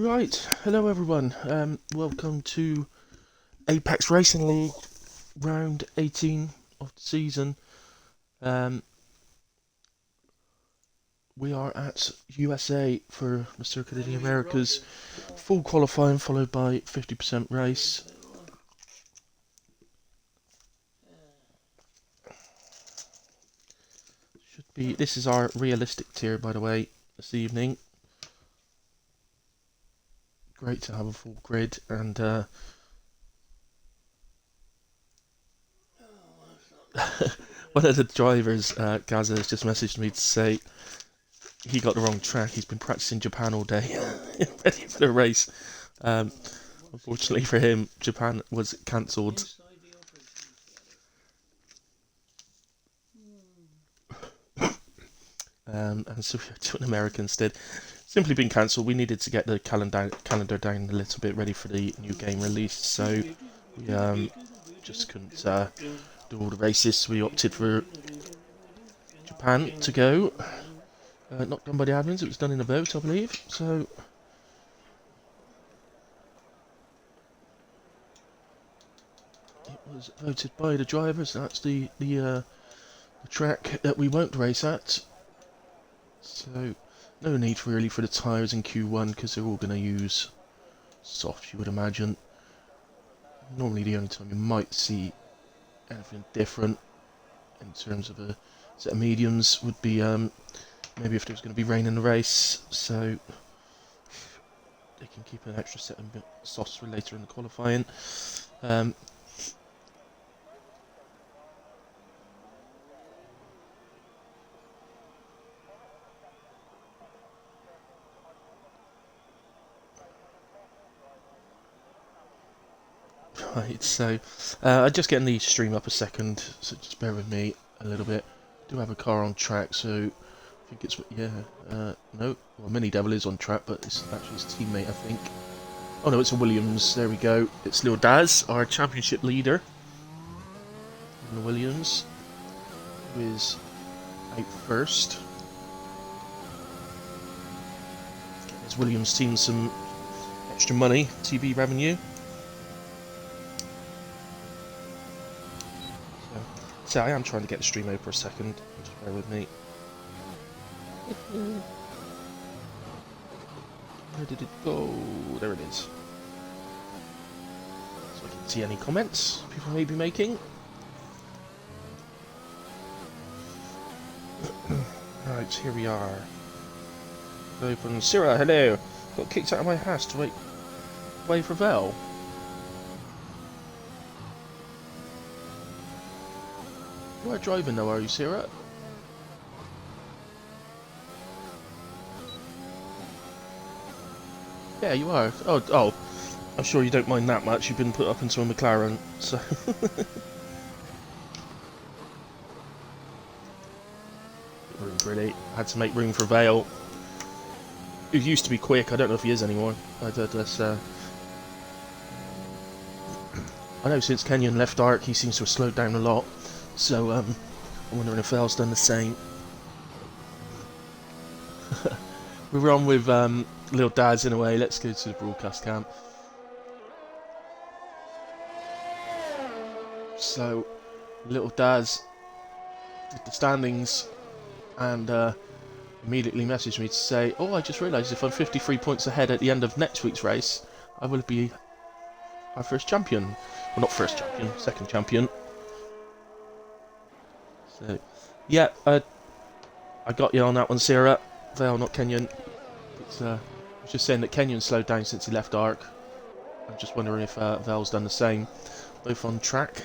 Right, hello everyone. Welcome to Apex Racing League round 18 of the season. Um, we are at USA for the Circuit of the Americas. Full qualifying followed by 50% race. This is our realistic tier, by the way, this evening. Great to have a full grid, and one of the drivers, Gaza, has just messaged me to say he got the wrong track. He's been practicing Japan all day, ready for the race. Unfortunately for him, Japan was cancelled. And so we were doing America instead. Simply been cancelled. We needed to get the calendar down a little bit ready for the new game release, so we just couldn't do all the races. So we opted for Japan to go. Not done by the admins, it was done in a vote, I believe. So it was voted by the drivers. That's the track that we won't race at. So no need really for the tyres in Q1 because they're all going to use softs, you would imagine. Normally the only time you might see anything different in terms of a set of mediums would be maybe if there's going to be rain in the race, so they can keep an extra set of softs for later in the qualifying. Right, so I'm just getting the stream up a second, so just bear with me a little bit. I do have a car on track, so I think it's, no, well, Mini Devil is on track, but it's actually his teammate, I think. Oh no, it's a Williams, there we go. It's Lil Daz, our championship leader in the Williams, who is out first. Getting his Williams team some extra money, TV revenue. So I am trying to get the stream over for a second, just bear with me. Where did it go? There it is. So I can see any comments people may be making. Right, here we are. Open. Syrah, hello! Got kicked out of my house to wait for Vel. You are driving now, are you, Syrah? Yeah, you are. Oh, I'm sure you don't mind that much. You've been put up into a McLaren, so... room, really. Had to make room for Vale. Who used to be quick. I don't know if he is anymore. I know since Kenyon left Arc, he seems to have slowed down a lot. So, I'm wondering if Vale's done the same. We're on with Lil Daz in a way. Let's go to the broadcast camp. So, Little Daz did the standings and immediately messaged me to say, oh, I just realised if I'm 53 points ahead at the end of next week's race, I will be our first champion. Well, not first champion, second champion. So, yeah, I got you on that one, Syrah. Vale, not Kenyon. I was just saying that Kenyon slowed down since he left Arc. I'm just wondering if Vale's done the same. Both on track.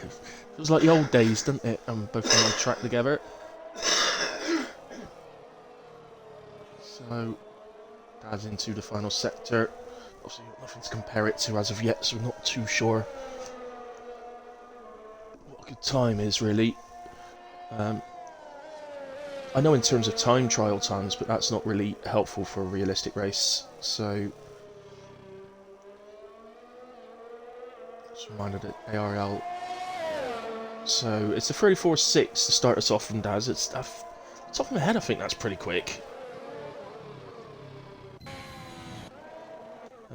Feels like the old days, doesn't it? Both on track together. So, Daz into the final sector. Obviously, nothing to compare it to as of yet, so we're not too sure what a good time is, really. I know in terms of time trial times, but that's not really helpful for a realistic race. So, just reminded that ARL. So it's a 34.6 to start us off from Daz. It's top of my head. I think that's pretty quick.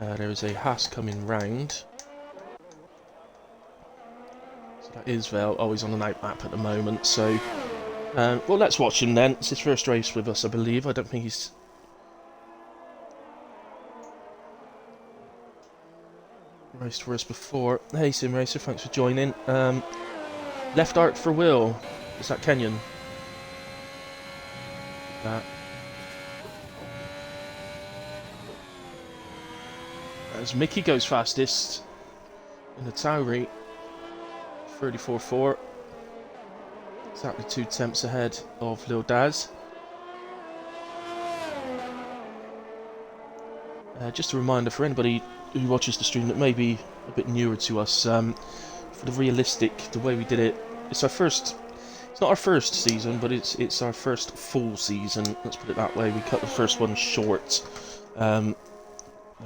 There is a Haas coming round. So that is Vel. Oh, he's on an out lap at the moment. So, well, let's watch him then. It's his first race with us, I believe. I don't think he's raced for us before. Hey, Sim Racer, thanks for joining. Left arc for Will. Is that Kenyan? That. As Mickey goes fastest in the Tauri, 34.4. Exactly 2 tenths ahead of Lil Daz. Just a reminder for anybody who watches the stream that may be a bit newer to us, for the realistic, the way we did it, it's not our first season, but it's our first full season, let's put it that way. We cut the first one short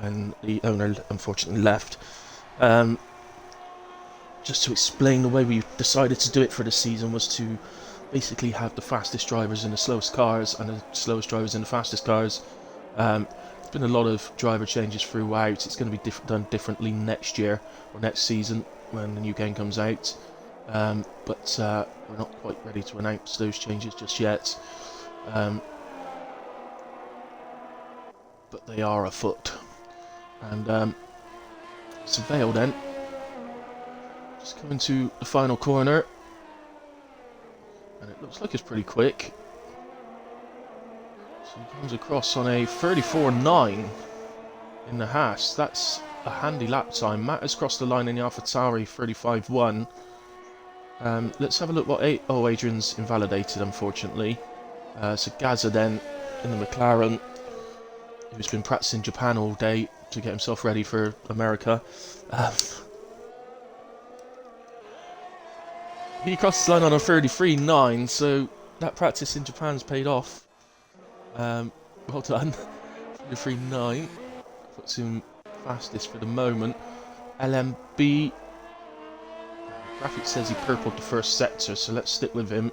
when the owner unfortunately left. Just to explain, the way we decided to do it for the season was to basically have the fastest drivers in the slowest cars and the slowest drivers in the fastest cars. There's been a lot of driver changes throughout. It's going to be done differently next year or next season when the new game comes out. But we're not quite ready to announce those changes just yet. But they are afoot. And Surveil then. Just coming to the final corner. And it looks like it's pretty quick. So he comes across on a 34.9 in the Haas. That's a handy lap time. Matt has crossed the line in the AlphaTauri 35.1. Let's have a look what... Adrian's invalidated, unfortunately. So Gaza then in the McLaren, who's been practicing Japan all day to get himself ready for America. He crossed the line on a 33.9, so that practice in Japan's paid off. Well done. 33.9 puts him fastest for the moment. LMB. Graphic says he purpled the first sector, so let's stick with him.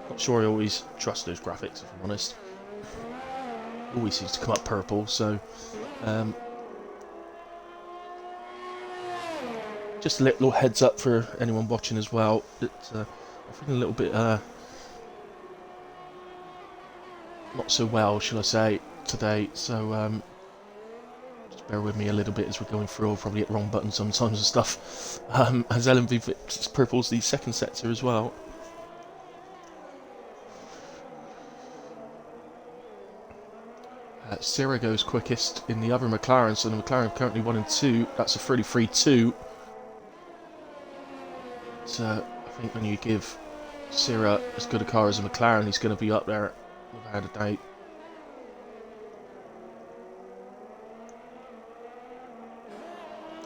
Not sure I always trust those graphics, if I'm honest. Always seems to come up purple, so... just a little heads up for anyone watching as well. That I'm feeling a little bit not so well, shall I say, today. So just bear with me a little bit as we're going through. I'll probably hit the wrong button sometimes and stuff. As LMV purples the second sector as well. Sierra goes quickest in the other McLaren, so the McLaren currently 1 and 2. That's a 33.2. So I think when you give Sierra as good a car as a McLaren, he's going to be up there without a doubt.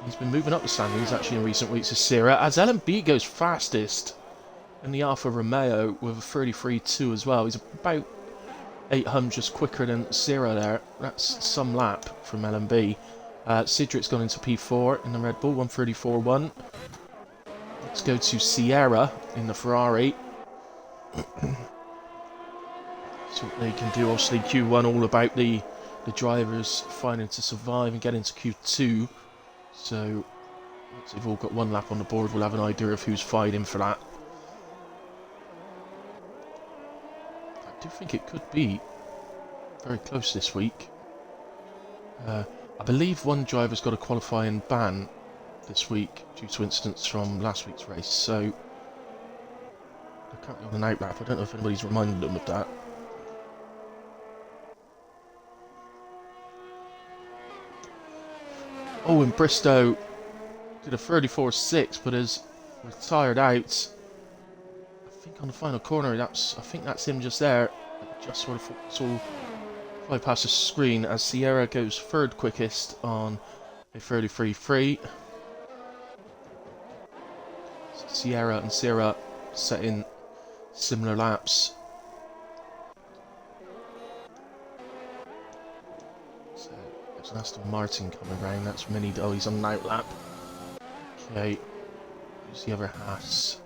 He's been moving up the standings actually in recent weeks as Sierra, as LMB goes fastest in the Alfa Romeo with a 33.2 as well. He's about 800 quicker than Sierra there. That's some lap from LMB. Cedric's gone into P4 in the Red Bull, 134.1. Let's go to Sierra in the Ferrari. So what they can do, obviously Q1 all about the drivers fighting to survive and get into Q2. So once they've all got one lap on the board, we'll have an idea of who's fighting for that. I do think it could be very close this week. I believe one driver's got a qualifying ban this week due to incidents from last week's race, so they're currently on an out lap. I don't know if anybody's reminded them of that. Oh, and Bristow did a 34.6 but has retired out. I think on the final corner, I think that's him just there. I just sort of saw fly past the screen as Sierra goes third quickest on a 33.3. Sierra and Sierra setting similar laps. So there's an Aston Martin coming around. That's Mini. Oh, he's on an out lap. Okay. Who's the other Haas?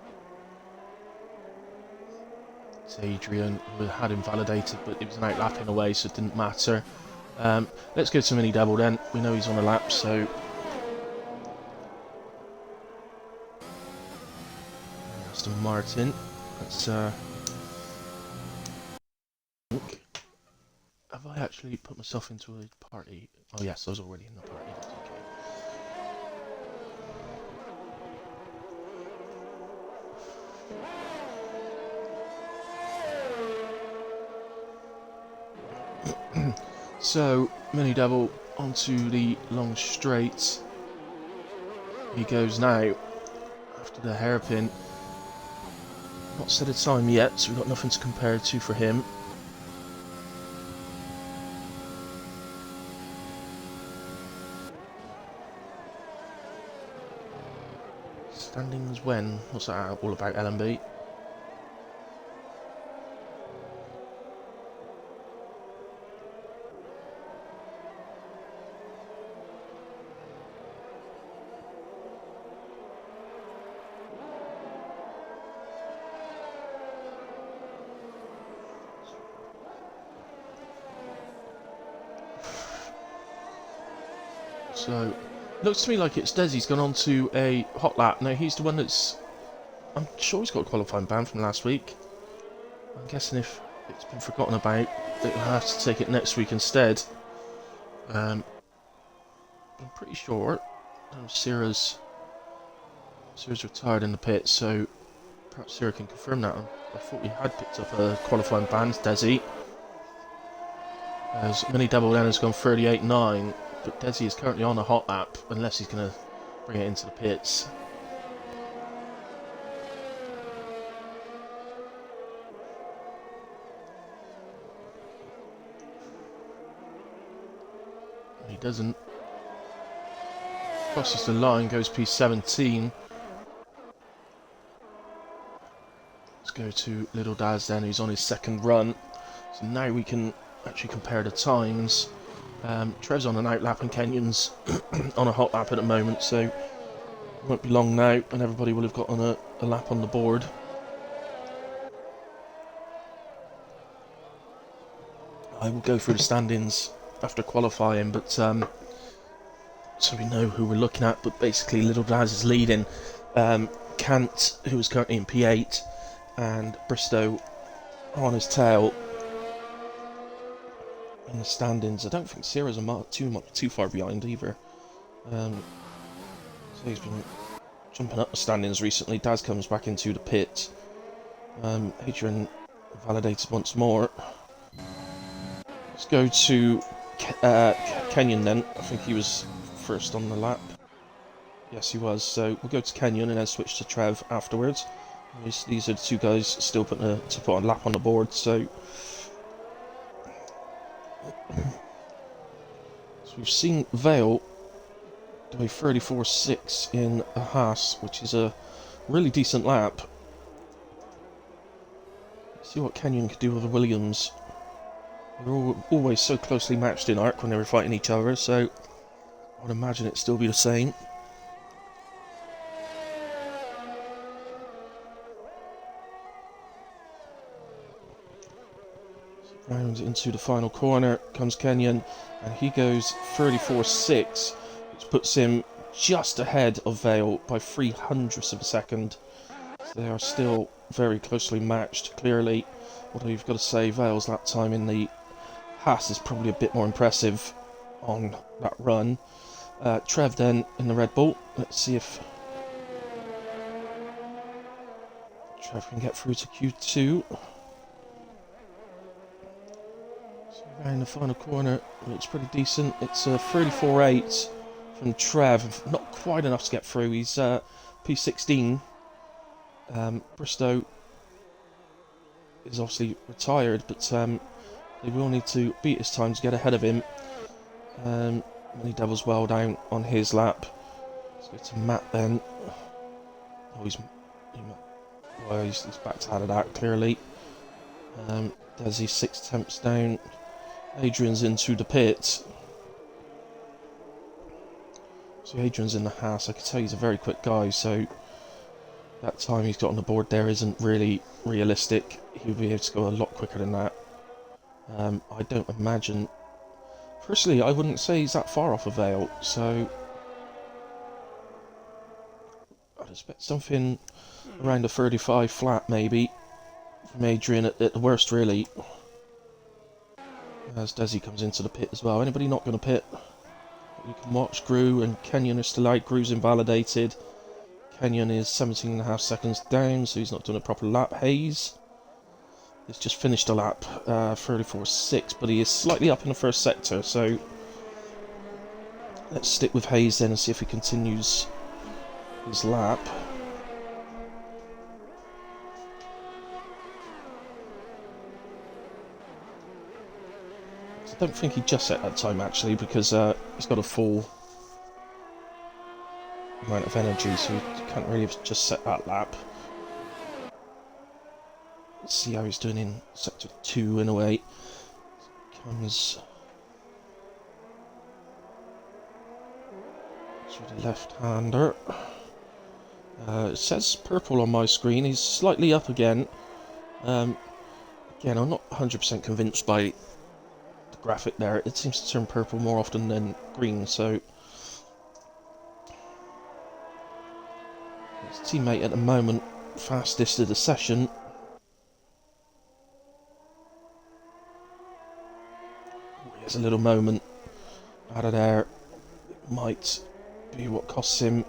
It's Adrian, who had him validated, but it was an out lap in a way, so it didn't matter. Let's go to mini double then. We know he's on a lap, so Aston Martin. Let's have I actually put myself into a party? Oh yes, I was already in the party. That's okay. So, mini double onto the long straight. He goes now after the hairpin. Not set a time yet, so we've got nothing to compare to for him. Standings when? What's that all about, LMB? So, looks to me like it's Desi's gone on to a hot lap. Now, he's the one that's... I'm sure he's got a qualifying ban from last week. I'm guessing if it's been forgotten about, that he'll have to take it next week instead. I'm pretty sure Sierra's retired in the pit, so perhaps Sierra can confirm that. I thought he had picked up a qualifying ban, Desi. As mini double then has gone 38.9. But Desi is currently on a hot lap, unless he's going to bring it into the pits. He doesn't. Crosses the line, goes P17. Let's go to Little Daz then, who's on his second run. So now we can actually compare the times. Trev's on an out lap and Kenyon's on a hot lap at the moment, so it won't be long now and everybody will have got on a lap on the board. I will go through the standings after qualifying, but so we know who we're looking at. But basically Little Daz is leading, Kant, who is currently in P8, and Bristow on his tail in the standings. I don't think Sierra's too far behind either. So he's been jumping up the standings recently. Daz comes back into the pit. Adrian validated once more. Let's go to Kenyon then. I think he was first on the lap. Yes, he was. So we'll go to Kenyon and then switch to Trev afterwards. These are the two guys still put a lap on the board. So we've seen Vale do a 34.6 in a Haas, which is a really decent lap. See what Kenyon could do with the Williams. They're always so closely matched in arc when they were fighting each other, so I would imagine it'd still be the same. Round into the final corner comes Kenyon, and he goes 34.6, which puts him just ahead of Vale by 0.03 of a second. So they are still very closely matched, clearly. Although you've got to say Vale's lap time in the Haas is probably a bit more impressive on that run. Trev then in the Red Bull. Let's see if Trev can get through to Q2. Around the final corner, looks pretty decent. It's a 34.8 from Trev. Not quite enough to get through. He's P16. Bristow is obviously retired, but they will need to beat his time to get ahead of him. Mini Devil's well down on his lap. Let's go to Matt then. Oh, he's backed out of that, clearly. Desi 6 attempts down. Adrian's into the pit. So Adrian's in the Haas. I can tell he's a very quick guy, so that time he's got on the board there isn't really realistic. He'll be able to go a lot quicker than that. I don't imagine Personally, I wouldn't say he's that far off a Vale, so I'd expect something around a 35 flat, maybe, from Adrian at the worst, really. As Desi comes into the pit as well. Anybody not going to pit? You can watch Gru and Kenyon are still out. Gru's invalidated. Kenyon is 17.5 seconds down, so he's not doing a proper lap. Hayes has just finished a lap, 34.6, but he is slightly up in the first sector, so let's stick with Hayes then and see if he continues his lap. I don't think he just set that time actually, because he's got a full amount of energy, so he can't really have just set that lap. Let's see how he's doing in sector 2 in a way. Comes to the left-hander. It says purple on my screen. He's slightly up again. Again, I'm not 100% convinced by the graphic there. It seems to turn purple more often than green, so his teammate at the moment, fastest of the session. He has a little moment out of there. It might be what costs him.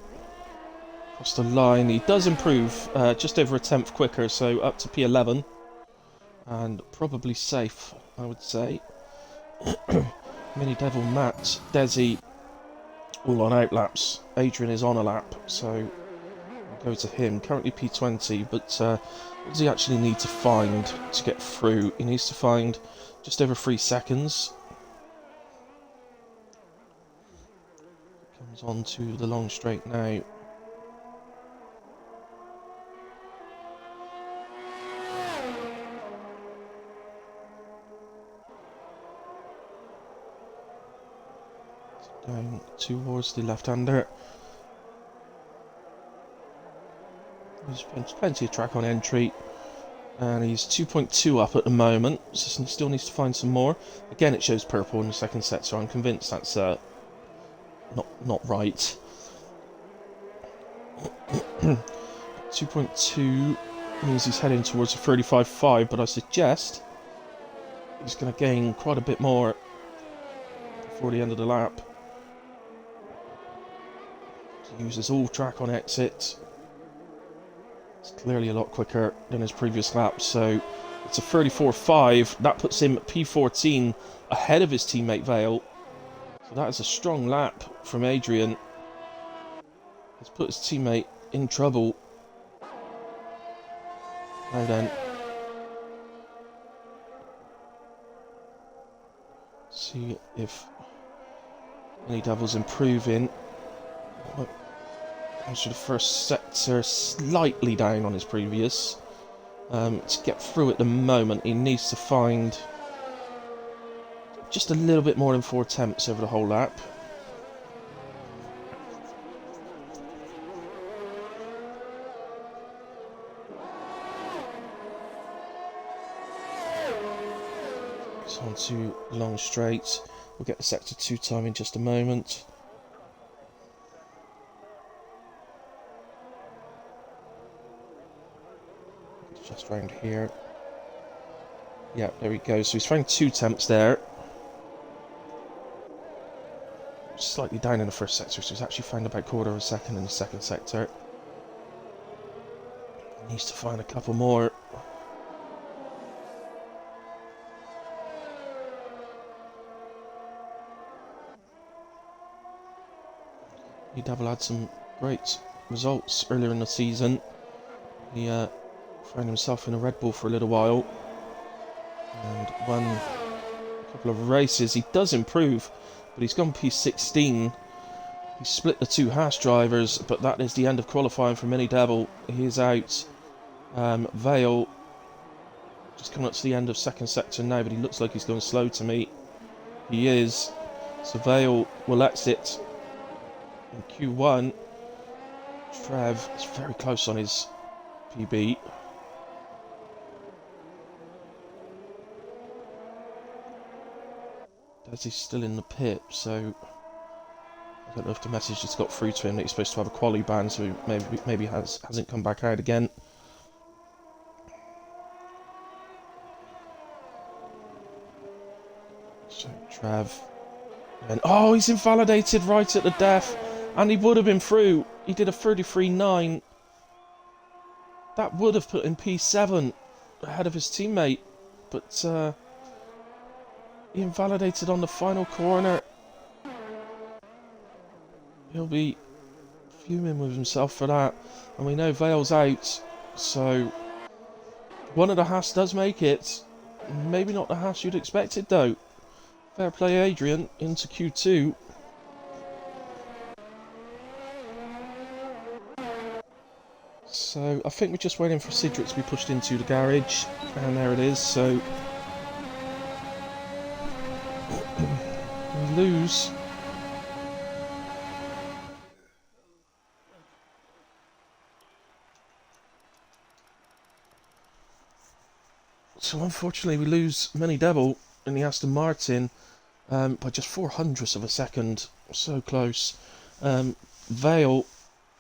Across the line, he does improve, just over a tenth quicker, so up to P11, and probably safe, I would say. Mini Devil, Matt, Desi, all on outlaps. Adrian is on a lap, so we'll go to him. Currently P20, but what does he actually need to find to get through? He needs to find just over 3 seconds. Comes on to the long straight now. Down towards the left-hander. There's plenty of track on entry, and he's 2.2 up at the moment, so still needs to find some more. Again, it shows purple in the second set, so I'm convinced that's not right. 2.2 means he's heading towards a 35.5, but I suggest he's going to gain quite a bit more before the end of the lap. He uses all track on exit. It's clearly a lot quicker than his previous lap, so it's a 34.5. That puts him at P14 ahead of his teammate Vale. So that is a strong lap from Adrian. He's put his teammate in trouble. Now then. See if Mini Devil's improving. Comes to the first sector, slightly down on his previous. To get through at the moment, he needs to find just a little bit more than 4 attempts over the whole lap. It's on to long straight. We'll get the sector 2 time in just a moment. Just round here. Yeah, there we go. So he's found 2 attempts there. Slightly down in the first sector, so he's actually found about 1/4 of a second in the second sector. He needs to find a couple more. Devil had some great results earlier in the season. He found himself in a Red Bull for a little while and won a couple of races. He does improve, but he's gone P16. He split the 2 Haas drivers, but that is the end of qualifying for Mini Devil. He is out. Vale just coming up to the end of second sector now, but he looks like he's going slow to me. He is. So Vale will exit in Q1. Trev is very close on his PB. Desi's still in the pit, so I don't know if the message just got through to him that he's supposed to have a quali ban, so maybe hasn't come back out again. So Trev, and oh, he's invalidated right at the death, and he would have been through. He did a 33.9. That would have put him P7 ahead of his teammate, but he invalidated on the final corner. He'll be fuming with himself for that, and we know Vale's out, so one of the Haas does make it. Maybe not the Haas you'd expected though. Fair play Adrian into Q2. So I think we're just waiting for Cedric to be pushed into the garage, and there it is. So we lose. So unfortunately we lose Many Devil in the Aston Martin by just 0.04 of a second. So close. Vale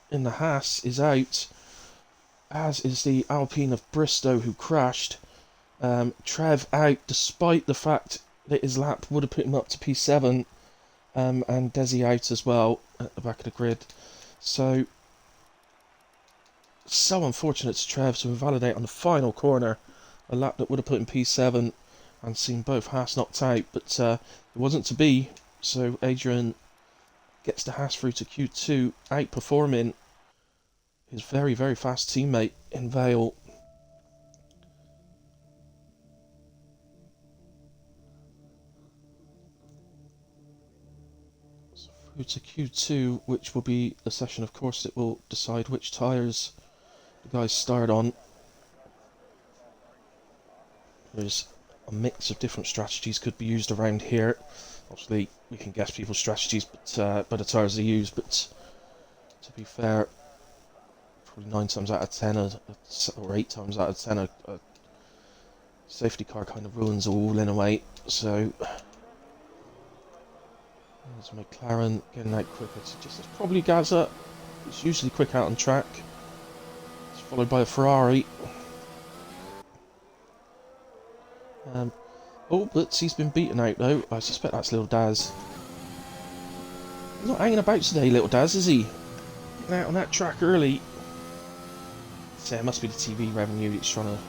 in the Haas is out, as is the Alpine of Bristow who crashed. Trev out despite the fact that his lap would have put him up to P7, and Desi out as well at the back of the grid. So unfortunate to Trev to invalidate on the final corner a lap that would have put him P7 and seen both Haas knocked out, but it wasn't to be. So Adrian gets the Haas through to Q2, outperforming his very, very fast teammate in Vale. So through to Q2, which will be the session, of course, that will decide which tyres the guys start on. There's a mix of different strategies could be used around here. Obviously, we can guess people's strategies but by the tyres they use, but to be fair, probably 9 times out of 10, or 8 times out of 10, a safety car kind of ruins all in a way. So, there's McLaren getting out quicker. It's probably Gaza. It's usually quick out on track. It's followed by a Ferrari. Oh, but he's been beaten out though. I suspect that's Little Daz. He's not hanging about today, Little Daz, is he? Getting out on that track early. So it must be the TV revenue he's trying to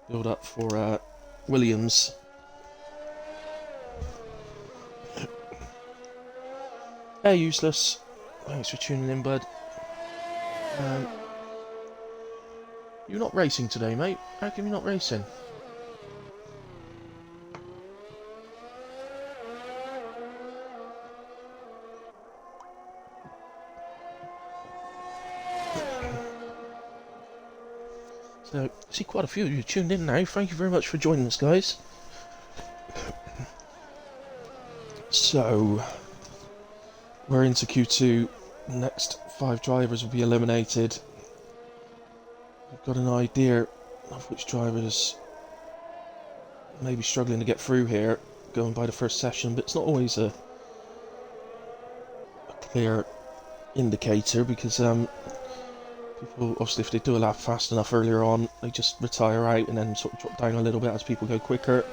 build up for Williams. Hey, Useless. Thanks for tuning in, bud. You're not racing today, mate. How come you're not racing? So, I see quite a few of you tuned in now. Thank you very much for joining us, guys. So, we're into Q2. The next 5 drivers will be eliminated. We've got an idea of which drivers may be struggling to get through here, going by the first session, but it's not always a clear indicator, because people, obviously, if they do a lap fast enough earlier on, they just retire out and then sort of drop down a little bit as people go quicker.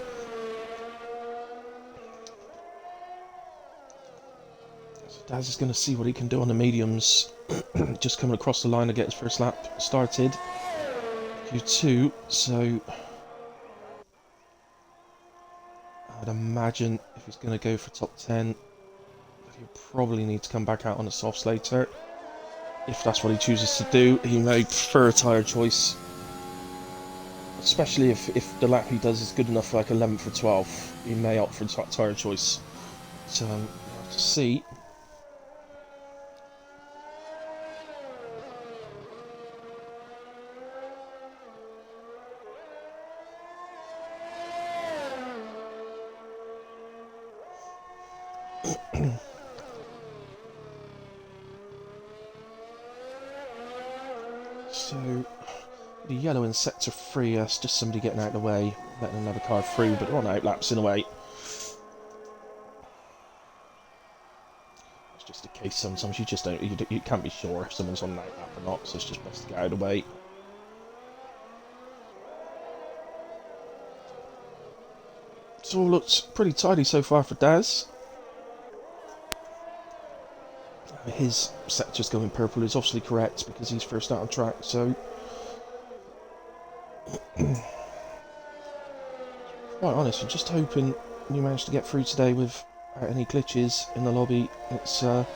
So Daz is going to see what he can do on the mediums, just coming across the line to get his first lap started. Q2, so I'd imagine if he's going to go for top 10, he'll probably need to come back out on the softs later. If that's what he chooses to do, he may prefer a tyre choice. Especially if the lap he does is good enough for like 11th or 12th, he may opt for a tyre choice. So we'll have to see. So, the yellow in sector 3, that's just somebody getting out of the way, letting another car through, but they're on out laps in a way. just a case sometimes you just don't, you can't be sure if someone's on that lap or not, so it's just best to get out of the way. It all looks pretty tidy so far for Daz. His sector's going purple is obviously correct because he's first out on track, so quite honest, I'm just hoping we managed to get through today without any glitches in the lobby. It's I'd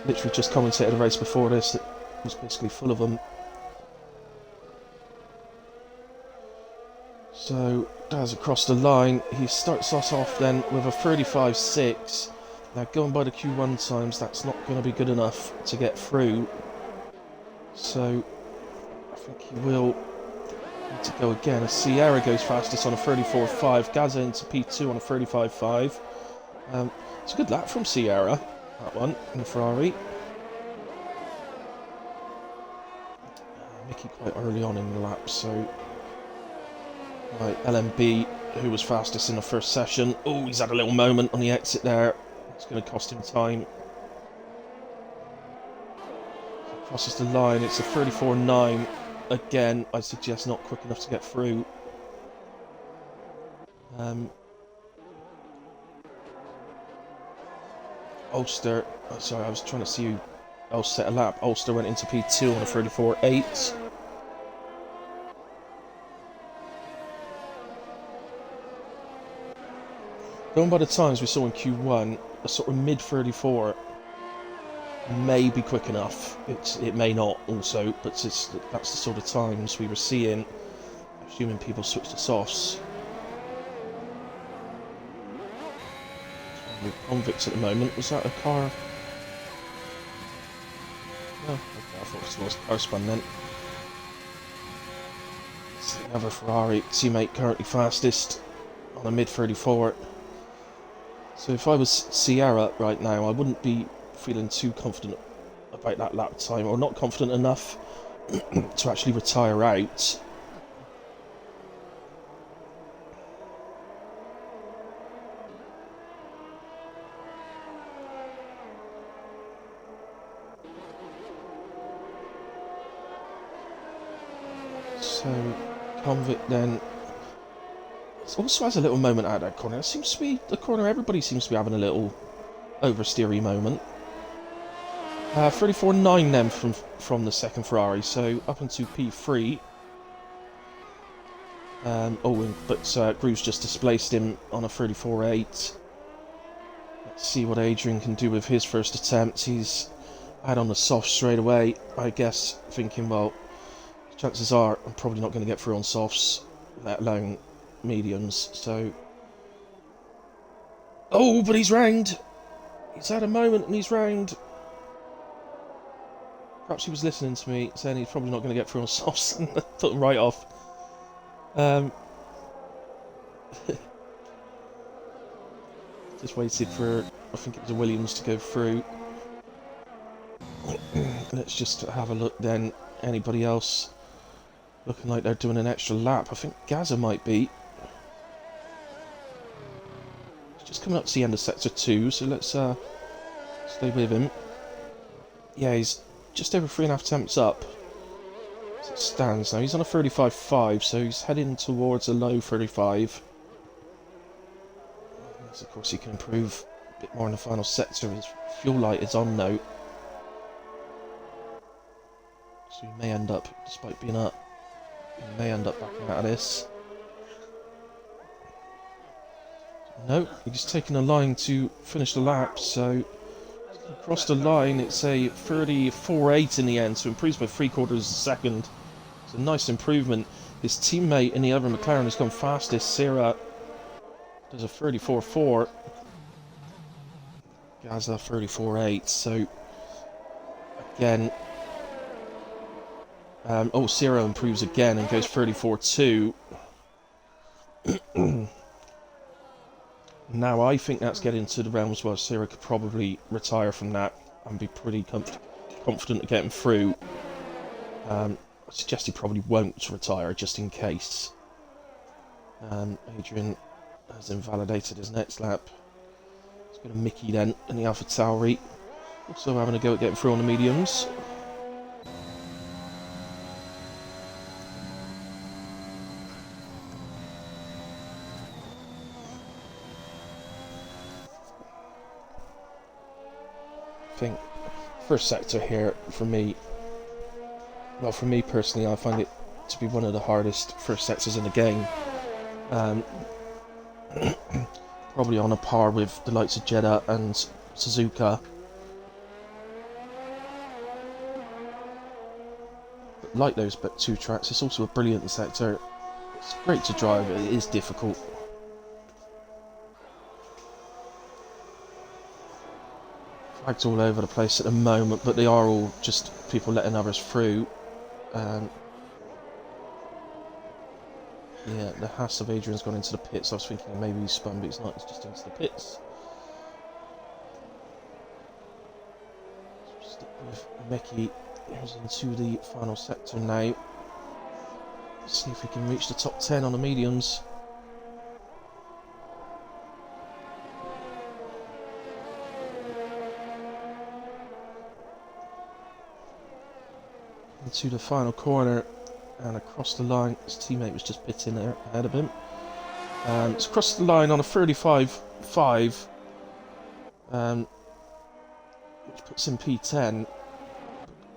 literally just commentated a race before this that was basically full of them. So Daz across the line, he starts us off then with a 35.6. Now going by the Q1 times, that's not going to be good enough to get through. So I think he will need to go again. As Sierra goes fastest on a 34.5, Gaza into P2 on a 35.5. It's a good lap from Sierra, that one, in the Ferrari. Mickey quite early on in the lap, so... Right, LMB, who was fastest in the first session. Oh, he's had a little moment on the exit there. It's going to cost him time. Crosses the line, it's a 34.9. Again, I suggest not quick enough to get through. Ulster, oh, sorry, I was trying to see who else set a lap. Ulster went into P2 on a 34.8. Going by the times we saw in Q1, a sort of mid-34 may be quick enough. It may not also, but that's the sort of times we were seeing, assuming people switch to softs. With convicts at the moment, was that a car? No, okay, I thought it was a car spun then. It's the other Ferrari teammate currently fastest on a mid-34. So if I was Sierra right now, I wouldn't be feeling too confident about that lap time, or not confident enough to actually retire out. So Convict then also has a little moment out of that corner. It seems to be the corner everybody seems to be having a little oversteery moment. 34.9 then from the second Ferrari, so up into P3. But Groove's just displaced him on a 34.8. Let's see what Adrian can do with his first attempt. He's had on the soft straight away, I guess, thinking, well, chances are I'm probably not going to get through on softs, let alone mediums, so... Oh, but he's round! He's had a moment and he's round. Perhaps he was listening to me, saying he's probably not going to get through on softs, and put him right off. Just waited for, I think it was a Williams to go through. Let's just have a look then. Anybody else looking like they're doing an extra lap? I think Gaza might be. He's just coming up to the end of sector 2, so let's stay with him. Yeah, he's just over 3.5 attempts up as it stands now. He's on a 35.5, so he's heading towards a low 35. Yes, of course, he can improve a bit more in the final sector. His fuel light is on note, so he may end up, despite being up, he may end up backing out of this. No, he's taking a line to finish the lap, so across the line it's a 34.8 in the end, so improves by 3/4 of a second. It's a nice improvement. His teammate in the other McLaren has gone fastest. Sarah does a 34.4. Gaza 34.8, so again... Sarah improves again and goes 34.2. Now I think that's getting to the realms where Sarah could probably retire from that and be pretty confident of getting through. I suggest he probably won't retire just in case. Adrian has invalidated his next lap. Let's go to Mickey then in the AlphaTauri. Also having a go at getting through on the mediums. I think first sector here for me, well, for me personally, I find it to be one of the hardest first sectors in the game. Probably on a par with the likes of Jeddah and Suzuka. But like those two tracks, it's also a brilliant sector. It's great to drive, but it is difficult. Flags all over the place at the moment, but they are all just people letting others through. Yeah, the Haas of Adrian's gone into the pits. I was thinking maybe he's spun, but he's not. He's just into the pits. Stick with Mickey. He's into the final sector now. See if we can reach the top 10 on the mediums. Into the final corner. And across the line, his teammate was just pitting there ahead of him. It's across the line on a 35.5, which puts him P10.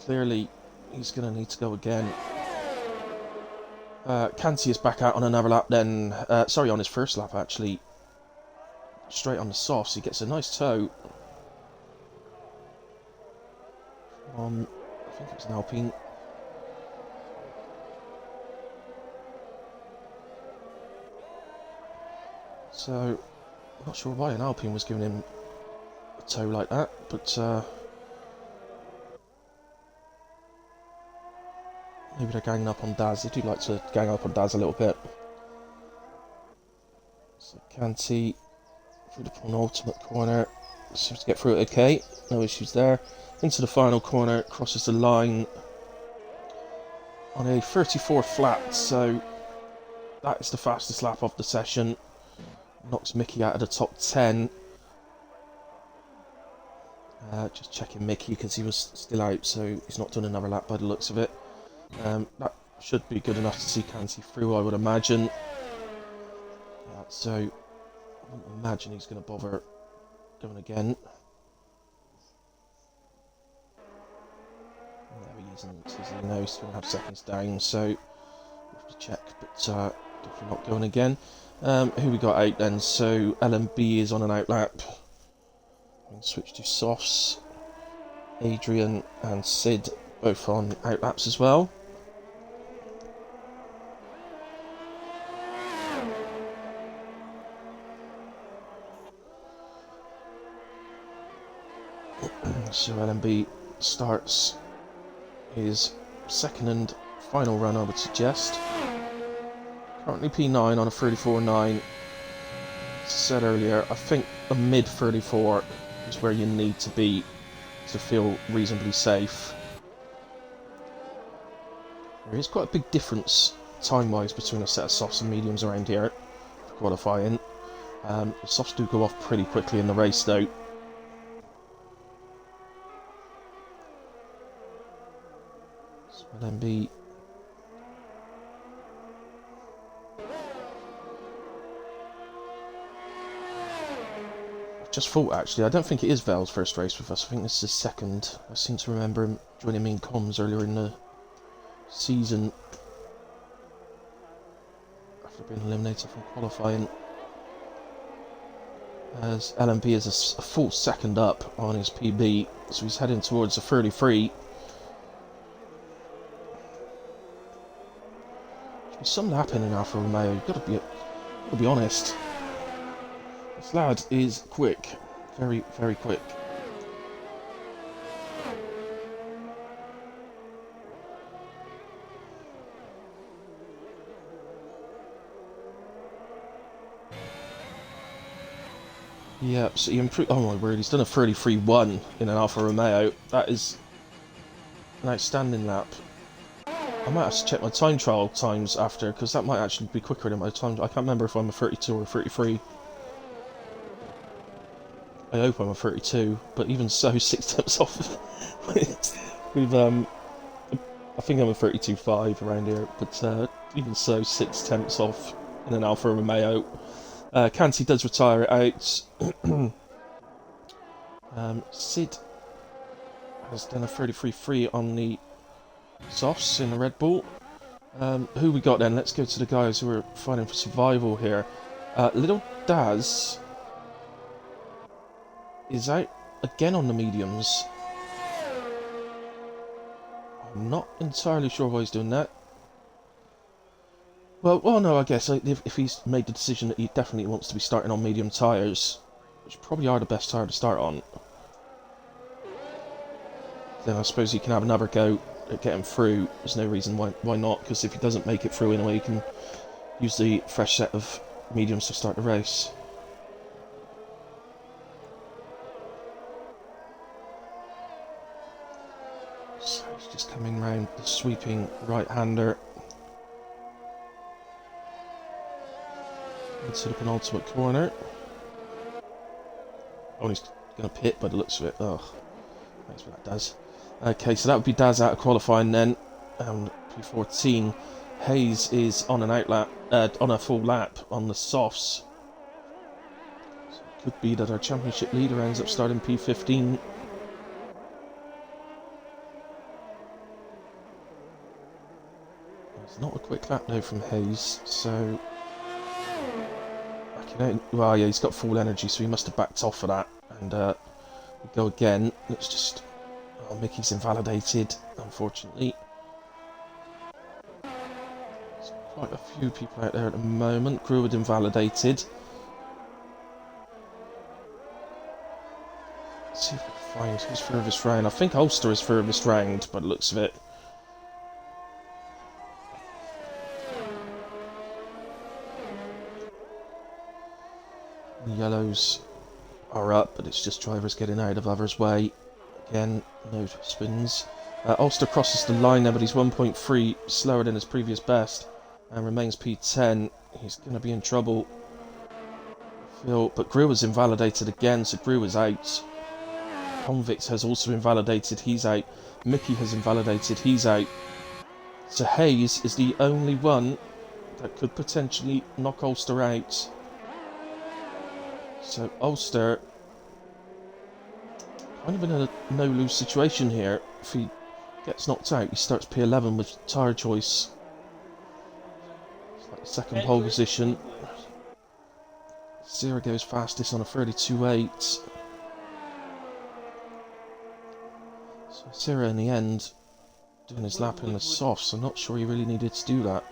Clearly, he's going to need to go again. Canty is back out on another lap then. Sorry, on his first lap actually. Straight on the softs, he gets a nice toe. I think it was an Alpine. So, I'm not sure why an Alpine was giving him a toe like that, but maybe they're ganging up on Daz. They do like to gang up on Daz a little bit. So Canty through the penultimate corner, seems to get through it okay, no issues there. Into the final corner, crosses the line on a 34 flat, so that is the fastest lap of the session. Knocks Mickey out of the top 10. Just checking Mickey because he was still out, so he's not done another lap by the looks of it. That should be good enough to see Canty through, I would imagine. So I wouldn't imagine he's going to bother going again. Yeah, he's going to have seconds down, so we have to check, but definitely not going again. Who we got out then? So LMB is on an outlap. Switch to softs. Adrian and Sid both on outlaps as well. So LMB starts his second and final run, I would suggest. Currently P9 on a 34.9. As I said earlier, I think a mid 34 is where you need to be to feel reasonably safe. There is quite a big difference time-wise between a set of softs and mediums around here for qualifying. The softs do go off pretty quickly in the race though. So LMB just thought actually, I don't think it is Val's first race with us. I think this is his second. I seem to remember him joining me in comms earlier in the season after being eliminated from qualifying. As LMP is a full second up on his PB, so he's heading towards a 33. Should be some lapping in Alfa Romeo. You've got to be honest. This lad is quick, very, very quick. Yeah, so he improved. Oh my word, he's done a 33.1 in an Alfa Romeo. That is an outstanding lap. I might have to check my time trial times after, because that might actually be quicker than my time. I can't remember if I'm a 32 or a 33. I hope I'm a 32, but even so, 6 tenths off. We've I think I'm a 32.5 around here, but even so, 6 tenths off in an Alfa Romeo. Canty does retire it out. Sid has done a 33.3 on the softs in the Red Bull. Who we got then? Let's go to the guys who are fighting for survival here. Little Daz is out again on the mediums. I'm not entirely sure why he's doing that. Well, no, I guess if he's made the decision that he definitely wants to be starting on medium tyres, which probably are the best tyre to start on, then I suppose he can have another go at getting through. There's no reason why not, because if he doesn't make it through anyway, he can use the fresh set of mediums to start the race. So he's just coming round the sweeping right-hander into the penultimate corner. Oh, he's going to pit by the looks of it. Oh, that's what that does. Okay, so that would be Daz out of qualifying then. And P14. Hayes is on an outlap, on a full lap on the softs. So it could be that our championship leader ends up starting P15. It's not a quick lap though from Hayes, so well, yeah, he's got full energy, so he must have backed off for that. And we go again. Let's just... Oh, Mickey's invalidated, unfortunately. There's quite a few people out there at the moment. Greward invalidated. Let's see if we can find who's furthest round. I think Ulster is furthest round by the looks of it. The yellows are up, but it's just drivers getting out of others' way. Again, no spins. Ulster crosses the line there, but he's 1.3 slower than his previous best and remains P10. He's going to be in trouble. But Grewer's invalidated again, so Grewer's out. Convict has also invalidated, he's out. Mickey has invalidated, he's out. So Hayes is the only one that could potentially knock Ulster out. So Ulster kind of in a no-lose situation here. If he gets knocked out, he starts P11 with tyre choice. It's like the second pole position. Zero goes fastest on a 32.8. So Sierra in the end doing his lap in the softs. I'm not sure he really needed to do that.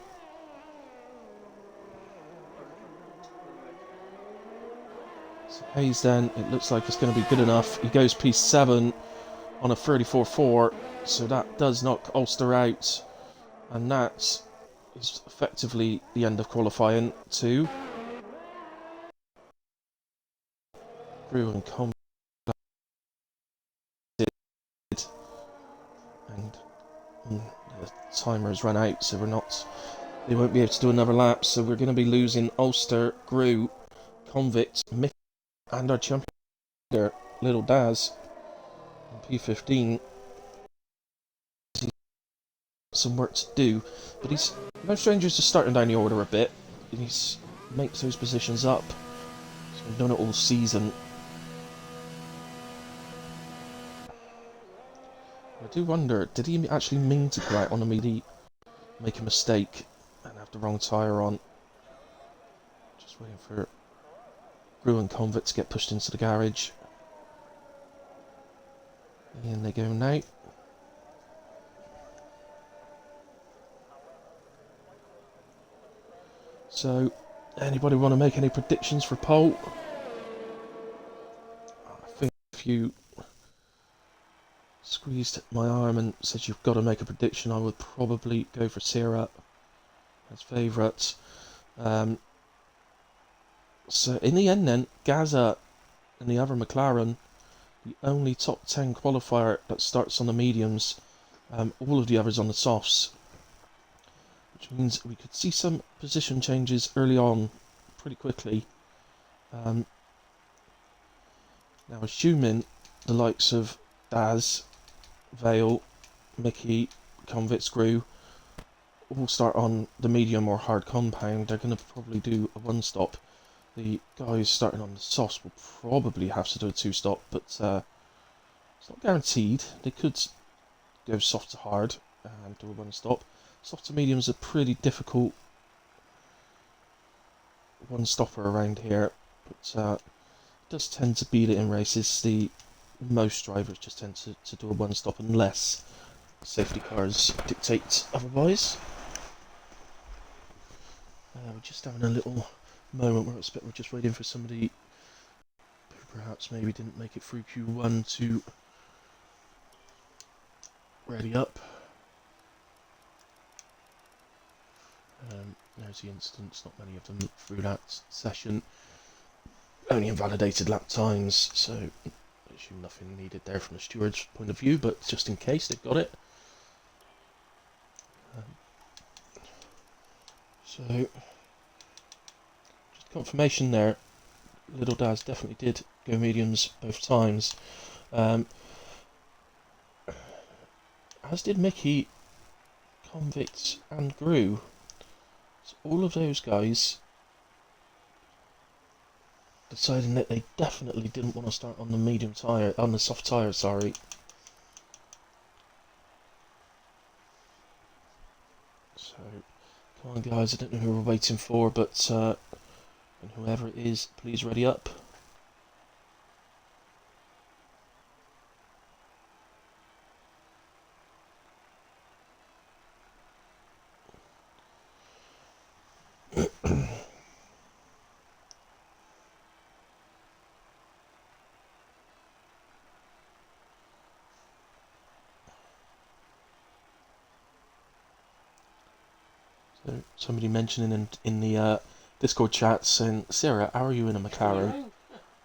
So Hayes then, it looks like it's going to be good enough. He goes P7 on a 34.4, so that does knock Ulster out, and that is effectively the end of qualifying too. Grew and Combe and the timer has run out, so they won't be able to do another lap, so we're going to be losing Ulster, Grew, Convict, Mick, and our champion leader, Little Daz, in P15. Some work to do, but no strangers to starting down the order a bit. He's makes those positions up, so we've done it all season. I do wonder, did he actually mean to go out on a meaty, make a mistake, and have the wrong tyre on? Just waiting for Grew and Convict to get pushed into the garage. In they go now. So, anybody want to make any predictions for pole? I think if you squeezed my arm and said you've got to make a prediction, I would probably go for Sierra as favourite. So in the end then, Gaza and the other McLaren, the only top 10 qualifier that starts on the mediums, all of the others on the softs. Which means we could see some position changes early on, pretty quickly. Now, assuming the likes of Daz, Vale, Mickey, Convict Screw all start on the medium or hard compound, they're going to probably do a one-stop. The guys starting on the softs will probably have to do a two-stop, but it's not guaranteed. They could go soft to hard and do a one-stop. Soft to medium is a pretty difficult one-stopper around here, but it does tend to beat it in races. Most drivers just tend to do a one-stop unless safety cars dictate otherwise. We're just having a little moment where we're just waiting for somebody who perhaps maybe didn't make it through Q1 to ready up. There's the incidents, not many of them through that session. Only invalidated lap times, so I assume nothing needed there from the steward's point of view, but just in case they've got it. So, just confirmation there. Little Daz definitely did go mediums both times. As did Mickey, Convict and Gru. So all of those guys deciding that they definitely didn't want to start on the medium tyre, on the soft tyre, sorry. So, come on guys, I don't know who we're waiting for, but and whoever it is, please ready up. So, somebody mentioning in the Discord chat saying, Sarah, how are you in a McLaren?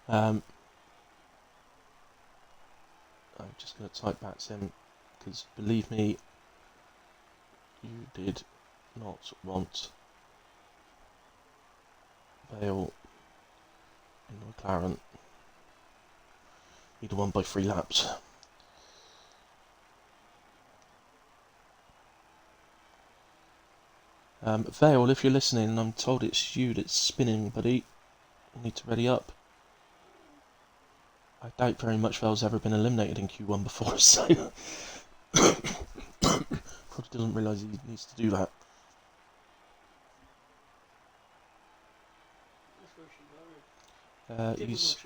I'm just going to type back saying, because believe me, you did not want Vale in the McLaren. Either won by 3 laps. Vale, if you're listening, and I'm told it's you that's spinning, buddy, you need to ready up. I doubt very much Vale's ever been eliminated in Q1 before, so probably doesn't realise he needs to do that. He's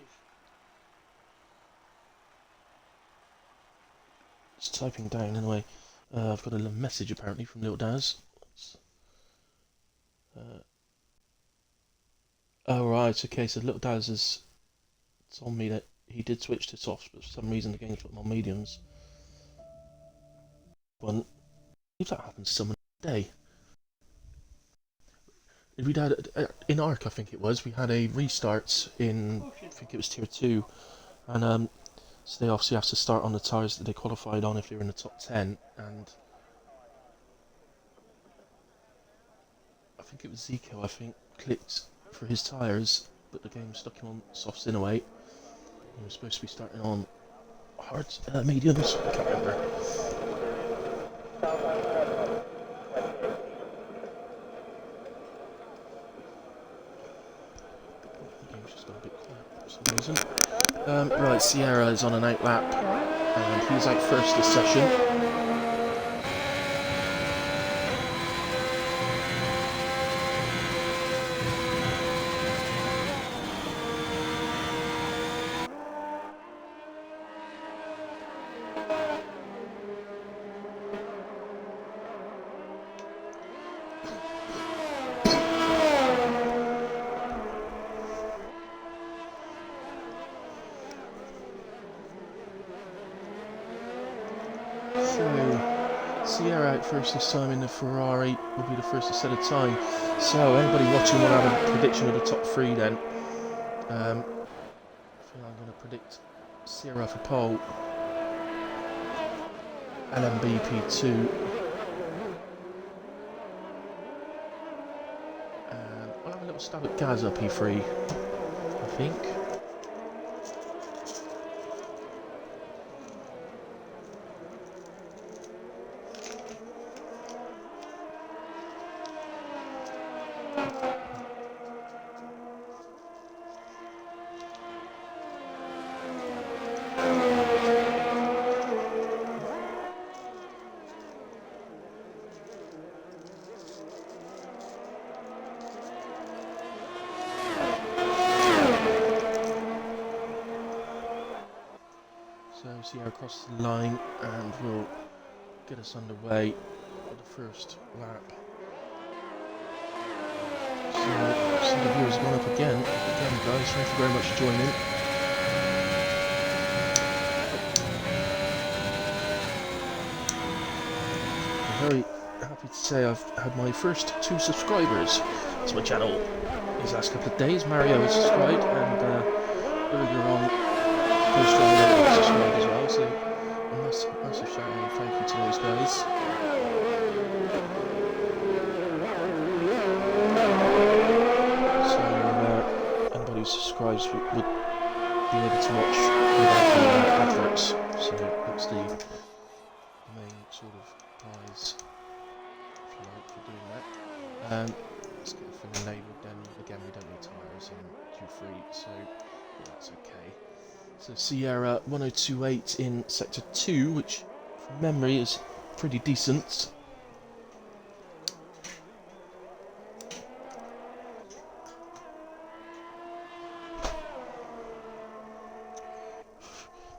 typing down anyway. I've got a message apparently from Little Daz. Oh right, okay, so Little Daz has told me that he did switch to softs, but for some reason the game's put him on mediums. Well, if that happens to someone today. We had in ARC, I think it was, we had a restart in, I think it was tier 2, and so they obviously have to start on the tyres that they qualified on if they were in the top 10, and I think it was Zico, I think, clicked for his tyres, but the game stuck him on softs in a way. He was supposed to be starting on hard mediums, I can't remember. The game's just got a bit quiet for some reason. Right, Sierra is on an out lap, and he's out first this session. Sierra out first this time in the Ferrari will be the first to set a time. So anybody watching will have a prediction of the top 3 then. I feel I'm going to predict Sierra for pole, LMB P2, and I'll have a little stab at Gaza P3, I think. So Sierra crosses the line and will get us underway for the first lap. So the viewers have gone up again, guys. Thank you very much for joining. I'm very happy to say I've had my first 2 subscribers to my channel these last couple of days. Mario has subscribed, and earlier on, Post subscribed as well. So a massive shout out and thank you to those guys. So anybody who subscribes would be able to watch without the adverts. So that's the main sort of prize, if you like, for doing that. Let's get everything labelled then. Again, we don't need tyres in Q3, so yeah, that's okay. So Sierra 1028 in Sector 2, which from memory is pretty decent.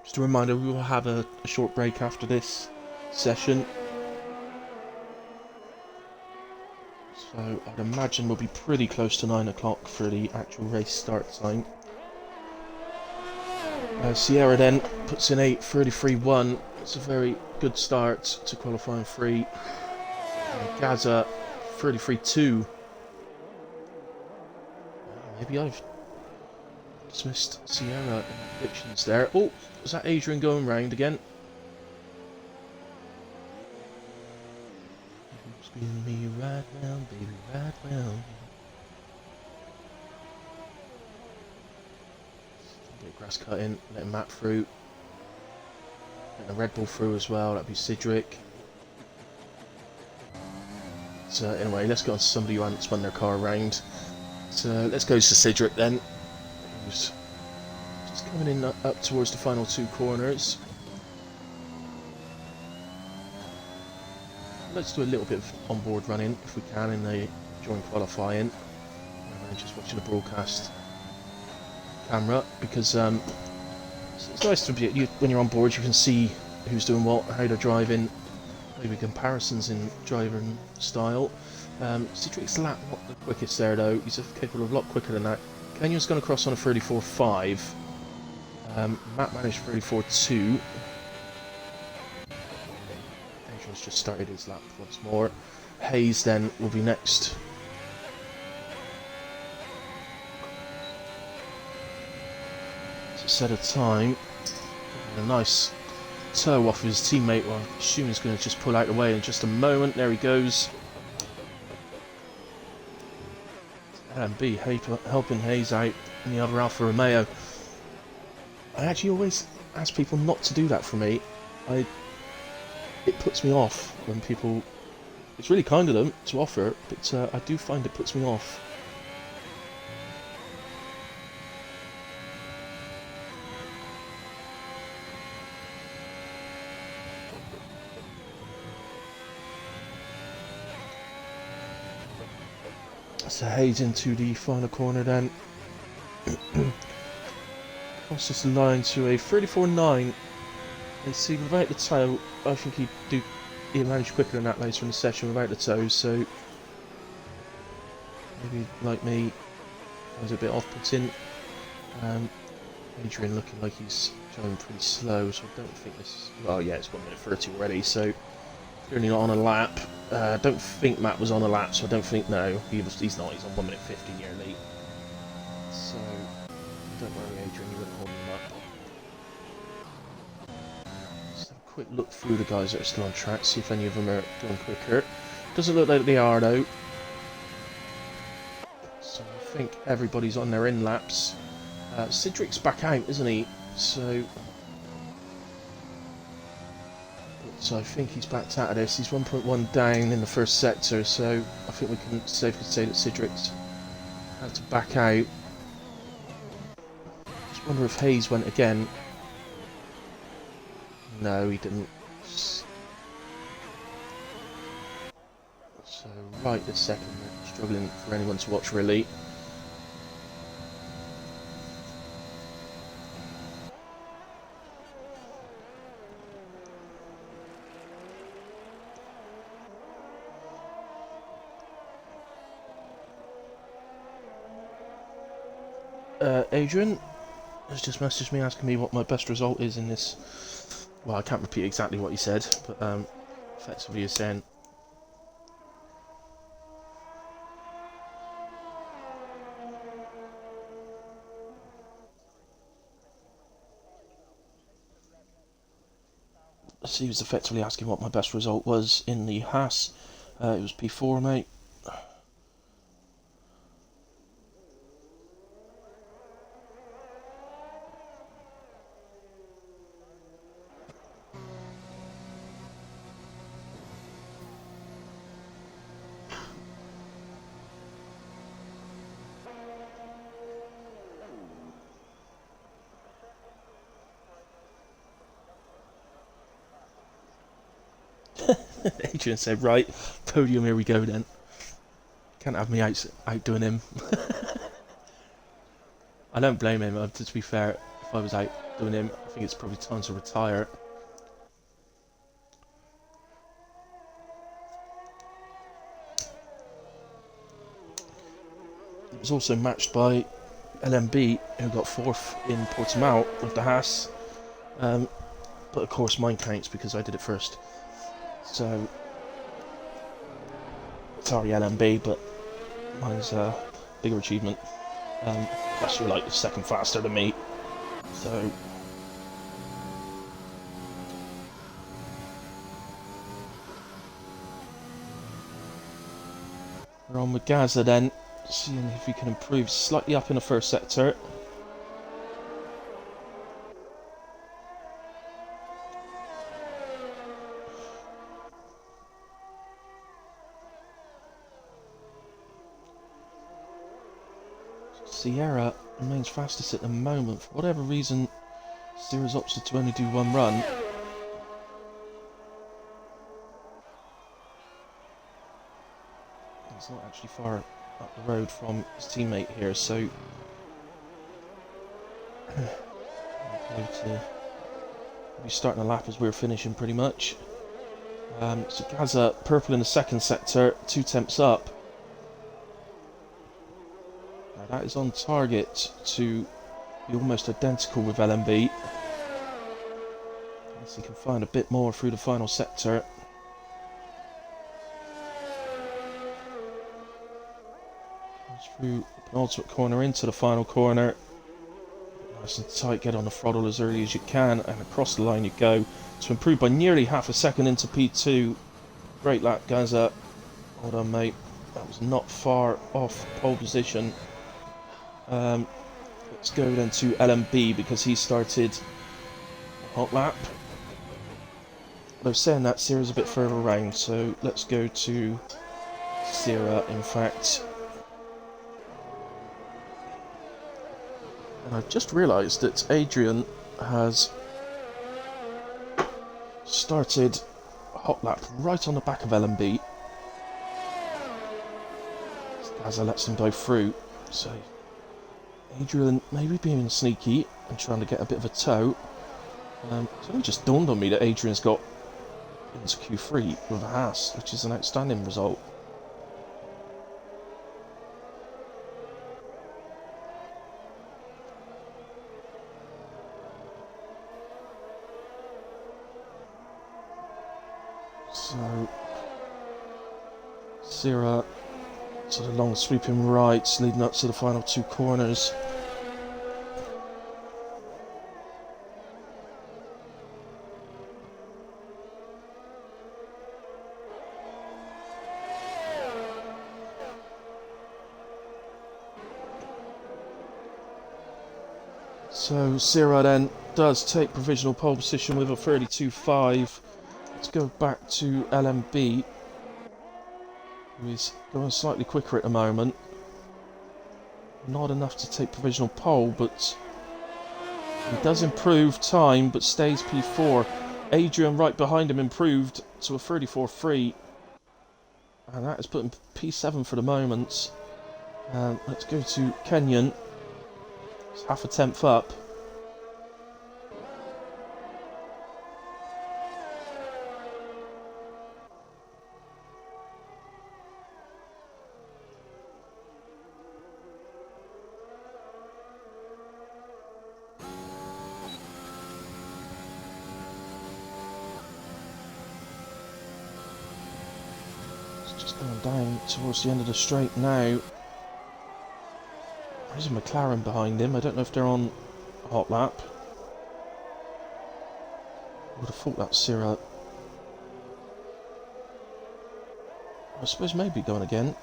Just a reminder, we will have a short break after this session. So I'd imagine we'll be pretty close to 9 o'clock for the actual race start time. Sierra then puts in a 33.1. It's a very good start to qualifying 3. Gaza 33.2. Maybe I've dismissed Sierra in predictions there. Oh, was that Adrian going round again? Spin me right round, baby, right round. Get grass cut in, let him map through. Get the Red Bull through as well, that'd be Cedric. So anyway, let's go on to somebody who hasn't spun their car around. So let's go to Cedric then. Who's just coming in up towards the final 2 corners. Let's do a little bit of onboard running if we can during qualifying. And just watching the broadcast camera, because it's nice to be when you're on board. You can see who's doing what, how they're driving, maybe comparisons in driving style. Cedric's lap not the quickest there though. He's capable of a lot quicker than that. Kenya's gone across on a 34.5. Matt managed 34.2. Adrian's just started his lap once more. Hayes then will be next. Set a time, and a nice toe off of his teammate. Well, I'm assuming he's going to just pull out the way in just a moment. There he goes. LMB helping Hayes out in the other Alfa Romeo. I actually always ask people not to do that for me. It puts me off when people. It's really kind of them to offer, but I do find it puts me off. So Hayes into the final corner then. Crosses the line to a 34.9. Let's see, without the toe, I think he'd manage quicker than that later in the session without the toes, so maybe like me, I was a bit off-putting. Adrian looking like he's going pretty slow, so I don't think this. Well, yeah, it's 1 minute 30 already, so clearly not on a lap. I don't think Matt was on a lap, so I don't think, no, he's not, he's on 1 minute 50 nearly. So, don't worry Adrian, you wouldn't hold him up. Just have a quick look through the guys that are still on track, see if any of them are going quicker. Doesn't look like they are though. So I think everybody's on their in laps. Cedric's back out, isn't he? So I think he's backed out of this. He's 1.1 down in the first sector, so I think we can safely say that Cedric's had to back out. Just wonder if Hayes went again. No, he didn't. So right this second, we're struggling for anyone to watch really. Adrian has just messaged me asking me what my best result is in this. Well, I can't repeat exactly what he said, but effectively he's saying, he was effectively asking what my best result was in the Haas. It was P4, mate. Adrian said, right, podium, here we go then. Can't have me outdoing him. I don't blame him, to be fair. If I was outdoing him, I think it's probably time to retire. It was also matched by LMB, who got 4th in Portimao with the Haas. But of course mine counts because I did it first. So, sorry LMB, but mine's a bigger achievement. Plus you're like a second faster than me. So, we're on with Gaza then, seeing if we can improve slightly up in the first sector. Sierra remains fastest at the moment. For whatever reason, Sierra's opted to only do one run. He's not actually far up the road from his teammate here, so we'll be starting a lap as we're finishing pretty much. So Gaza, purple in the second sector, 2 temps up. Now that is on target to be almost identical with LMB. Unless he can find a bit more through the final sector. Through the penultimate corner into the final corner. Nice and tight, get on the throttle as early as you can, and across the line you go to improve by nearly half a second into P2. Great lap, Gaza. Well done, mate. That was not far off pole position. Let's go then to LMB because he started a hot lap. Although saying that, Sierra's a bit further around, so let's go to Sierra, in fact. And I've just realised that Adrian has started a hot lap right on the back of LMB. As I lets him go through. So Adrian maybe being sneaky and trying to get a bit of a tow. It's only just dawned on me that Adrian's got into Q3 with a Haas, which is an outstanding result. So Sierra sort of long sweeping rights leading up to the final 2 corners. So Sierra then does take provisional pole position with a 32.5. Let's go back to LMB, who is going slightly quicker at the moment. Not enough to take provisional pole, but he does improve time, but stays P4. Adrian right behind him improved to a 34.3. And that is putting P7 for the moment. Let's go to Kenyon. It's half a tenth up. It's going down towards the end of the straight now. There's a McLaren behind him. I don't know if they're on a hot lap. I would have thought that's Sierra. I suppose maybe going again.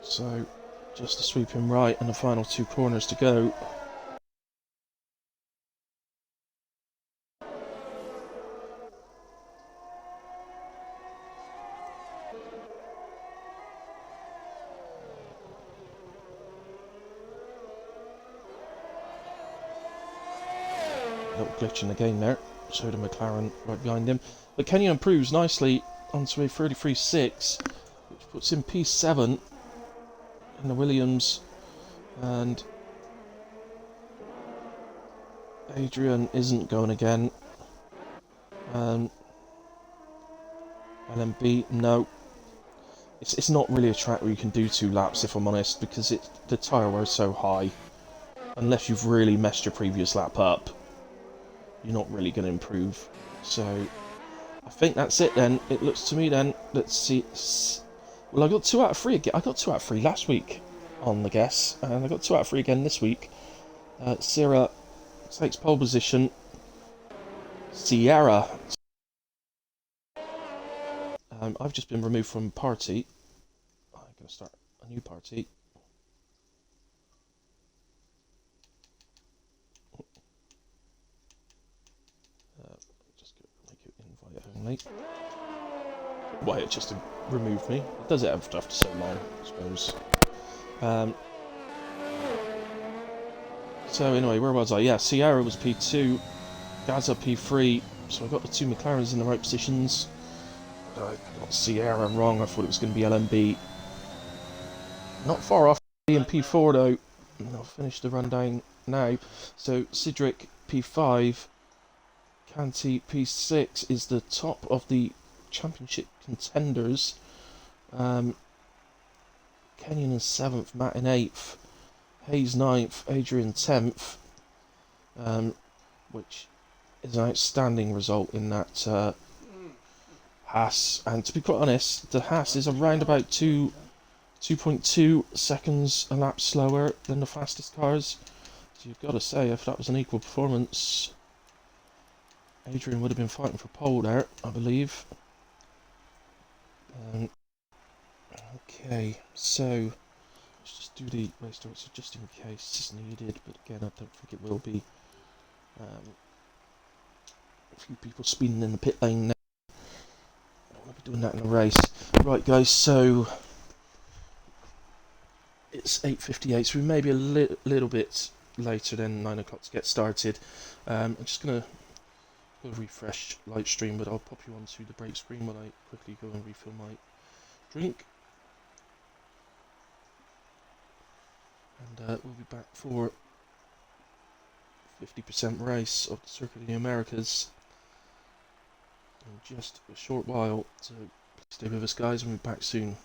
So, just a sweeping right and the final 2 corners to go. A little glitch in the game there. So the McLaren right behind him. But Kenyon improves nicely onto a 33.6, which puts him P7 in the Williams. And Adrian isn't going again. LMB, no. It's not really a track where you can do 2 laps, if I'm honest, because the tyre wear is so high. Unless you've really messed your previous lap up, you're not really going to improve. So, I think that's it then. It looks to me then, let's see. Well, I got 2 out of 3 again. I got 2 out of 3 last week on the guess, and I got 2 out of 3 again this week. Sierra takes pole position. Sierra. I've just been removed from party. I'm going to start a new party. Just make it invite only. Why it just removed me? It does it after so long, I suppose. So anyway, where was I? Yeah, Sierra was P2, Gaza P3. So I got the 2 McLarens in the right positions. I got Sierra wrong. I thought it was going to be LMB. Not far off being P4 though. And I'll finish the rundown now. So Cedric P5, Canty P6 is the top of the championship contenders. Kenyon in 7th, Matt in 8th, Hayes 9th, Adrian 10th, which is an outstanding result in that Haas. And to be quite honest, the Haas is around about 2.2 seconds a lap slower than the fastest cars. So you've got to say, if that was an equal performance, Adrian would have been fighting for pole there, I believe. Okay, so let's just do the race starts just in case it's needed, but again, I don't think it will be. A few people speeding in the pit lane now. I don't want to be doing that in a race. Right, guys, so it's 8:58, so we may be a little bit later than 9 o'clock to get started. I'm just going to refresh live stream, but I'll pop you onto the break screen while I quickly go and refill my drink. And we'll be back for 50% race of the Circuit of the Americas in just a short while, so stay with us guys, and we'll be back soon.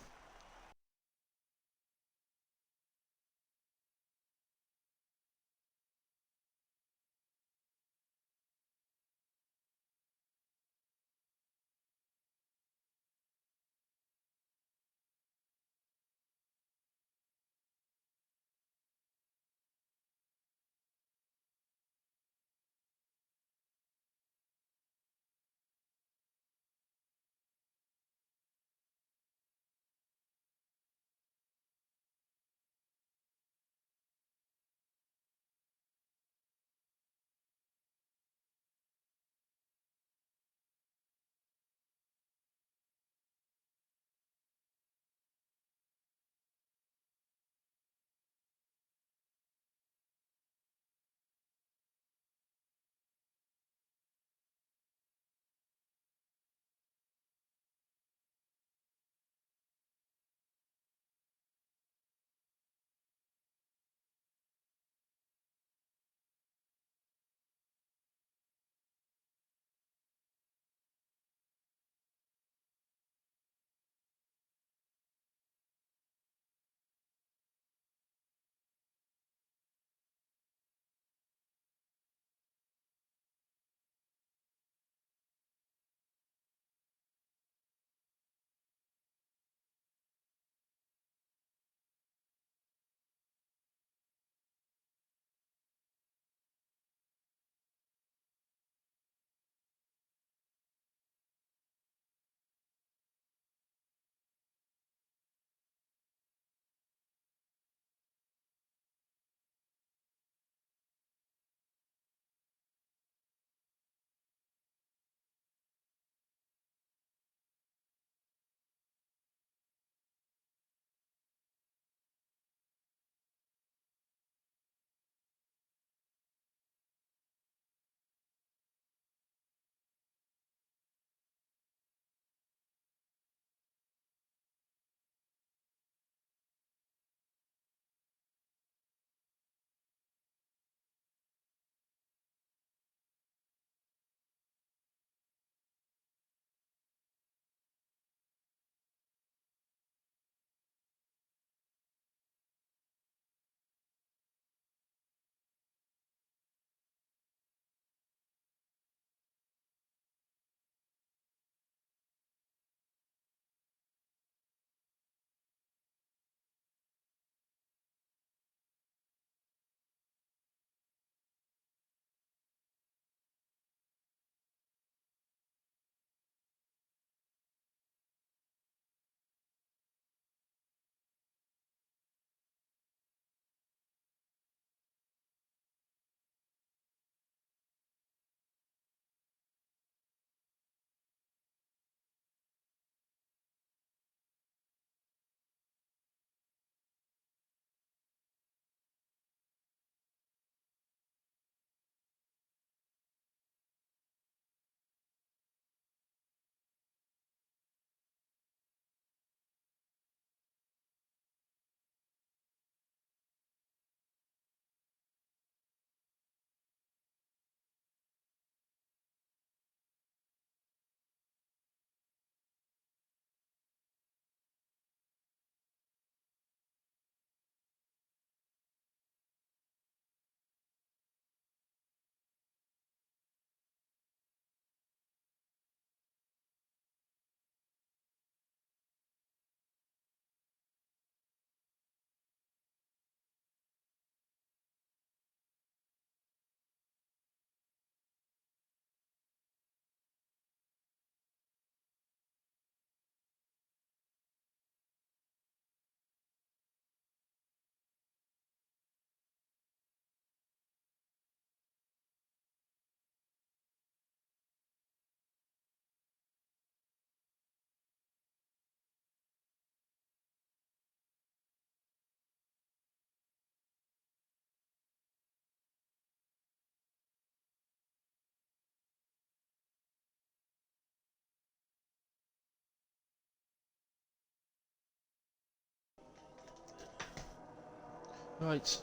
Right,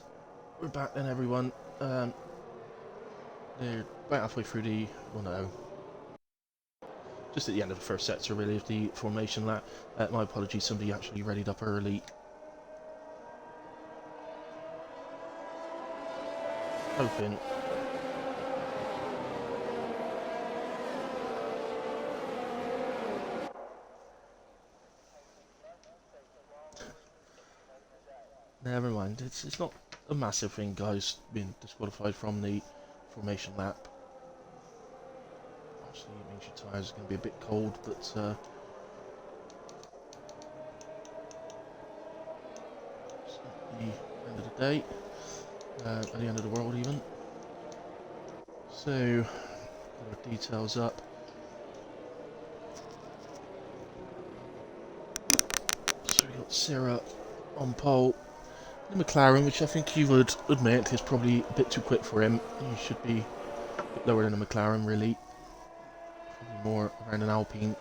we're back then, everyone. They're about halfway through the, well no, just at the end of the first sector really of the formation lap. My apologies, somebody actually readied up early. Hoping. Never mind, it's not a massive thing, guys, being disqualified from the formation lap. Obviously it means your tyres are going to be a bit cold, but it's not the end of the day, at the end of the world even. So, got our details up. So we got Sarah on pole. The McLaren, which I think you would admit is probably a bit too quick for him. He should be a bit lower than a McLaren, really. Probably more around an Alpine.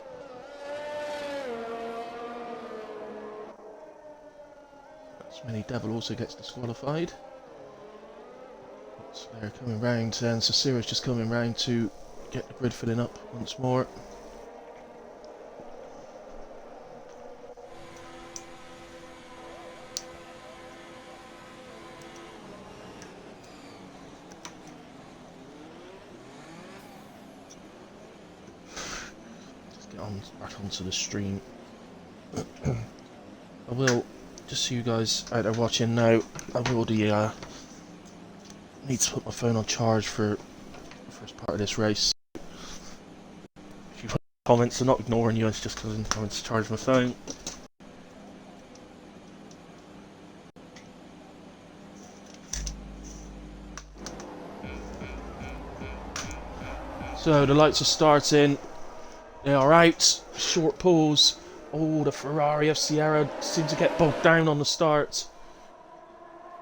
Smelly Devil also gets disqualified. So they're coming round, and Cecira's just coming round to get the grid filling up once more. Back onto the stream. I will, just so you guys out there watching now, I've already need to put my phone on charge for the first part of this race. If you've got comments, I'm not ignoring you, it's just because I'm having to charge my phone. So the lights are starting. They are out. Short pause. Oh, the Ferrari of Sierra seemed to get bogged down on the start.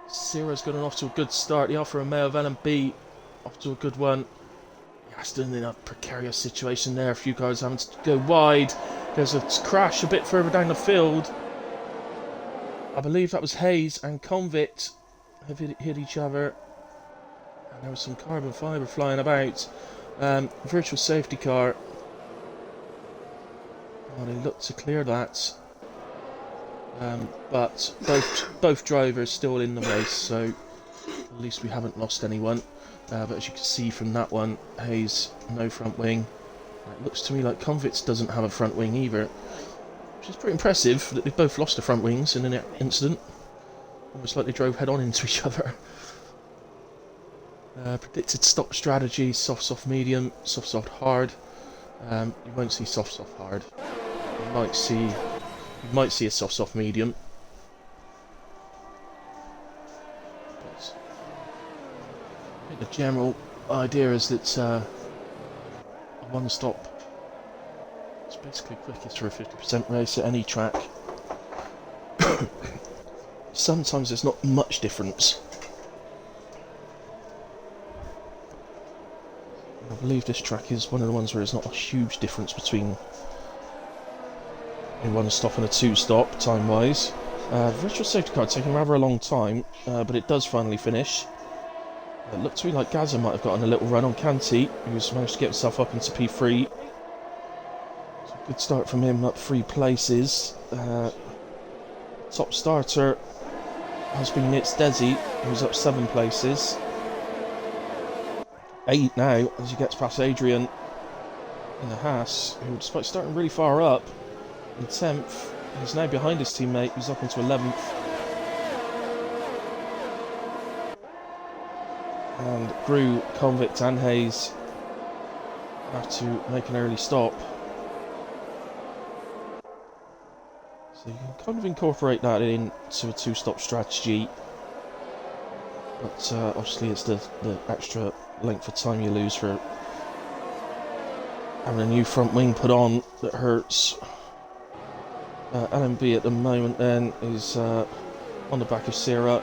Sierra's gotten off to a good start. The Alfa Romeo of LMB off to a good one. Aston in a precarious situation there. A few cars having to go wide. There's a crash a bit further down the field. I believe that was Hayes and Convict have hit each other. And there was some carbon fibre flying about. Virtual safety car. Oh, they look to clear that, but both drivers still in the race, so at least we haven't lost anyone. But as you can see from that one, Hayes no front wing. It looks to me like Convicts doesn't have a front wing either, which is pretty impressive that they both lost their front wings in an incident. Almost like they drove head on into each other. Predicted stop strategy: soft, medium, soft, hard. You won't see soft, hard. You might see a soft, medium. But I think the general idea is that a one stop is basically quickest for a 50% race at any track. Sometimes there's not much difference. I believe this track is one of the ones where there's not a huge difference between a one stop and a two stop time wise. Virtual safety car taking rather a long time, but it does finally finish. It looked to me like Gaza might have gotten a little run on Canty, who's managed to get himself up into P3. So good start from him, up 3 places. Top starter has been Nitz Desi, who's up 7 places. 8 now as he gets past Adrian in the Haas, who despite starting really far up in 10th, he's now behind his teammate who's up into 11th. And Grew, Convict and Hayes have to make an early stop. So you can kind of incorporate that into a 2-stop strategy. But obviously it's the extra length of time you lose for having a new front wing put on that hurts. LMB at the moment then is on the back of Sierra.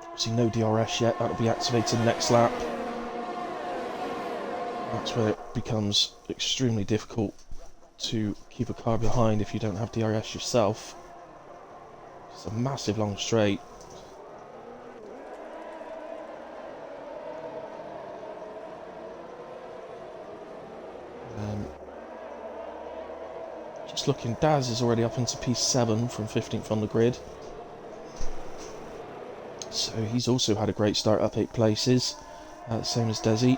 Obviously no DRS yet, that'll be activated next lap. That's where it becomes extremely difficult to keep a car behind if you don't have DRS yourself. It's a massive long straight. Just looking, Daz is already up into P7 from 15th on the grid. So he's also had a great start, up 8 places. Same as Desi.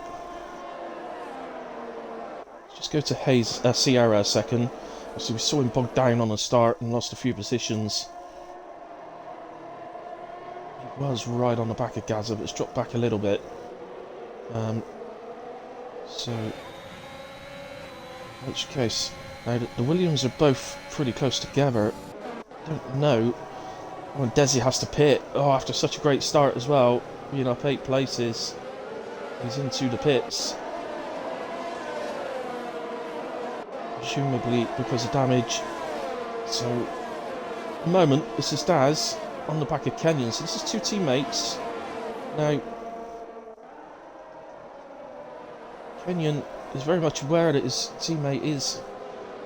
Just go to Sierra second. So we saw him bogged down on the start and lost a few positions. He was right on the back of Gaza, but it's dropped back a little bit. So, in which case, now the Williams are both pretty close together. I don't know when Desi has to pit. Oh, after such a great start as well, being up 8 places, he's into the pits. Presumably because of damage. So, at the moment, this is Daz on the back of Kenyon. So this is 2 teammates. Now, Kenyon is very much aware that his teammate is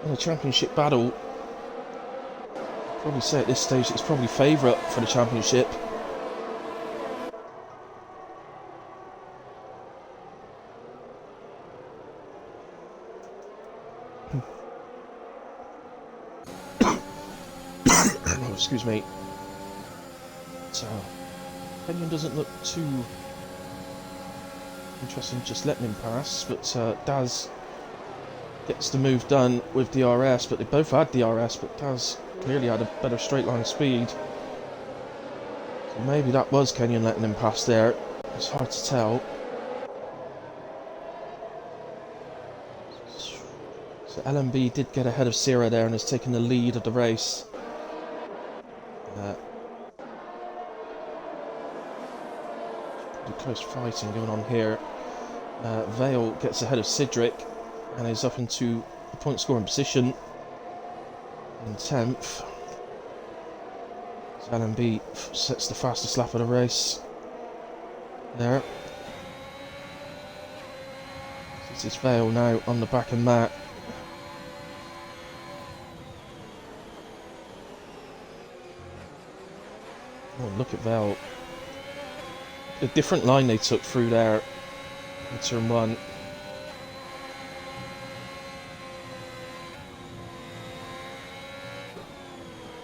in a championship battle. I'd probably say at this stage it's probably favourite for the championship. Oh, excuse me. So, Kenyon doesn't look too interesting just letting him pass, but Daz gets the move done with DRS, but they both had DRS, but Daz clearly had a better straight line speed. So maybe that was Kenyon letting him pass there. It's hard to tell. So LMB did get ahead of Sierra there and has taken the lead of the race. Pretty close fighting going on here. Vale gets ahead of Cedric and is up into the point scoring position in 10th. So LMB sets the fastest lap of the race there. This is Vale now on the back of Matt. Oh, look at Vale. A different line they took through there in turn 1.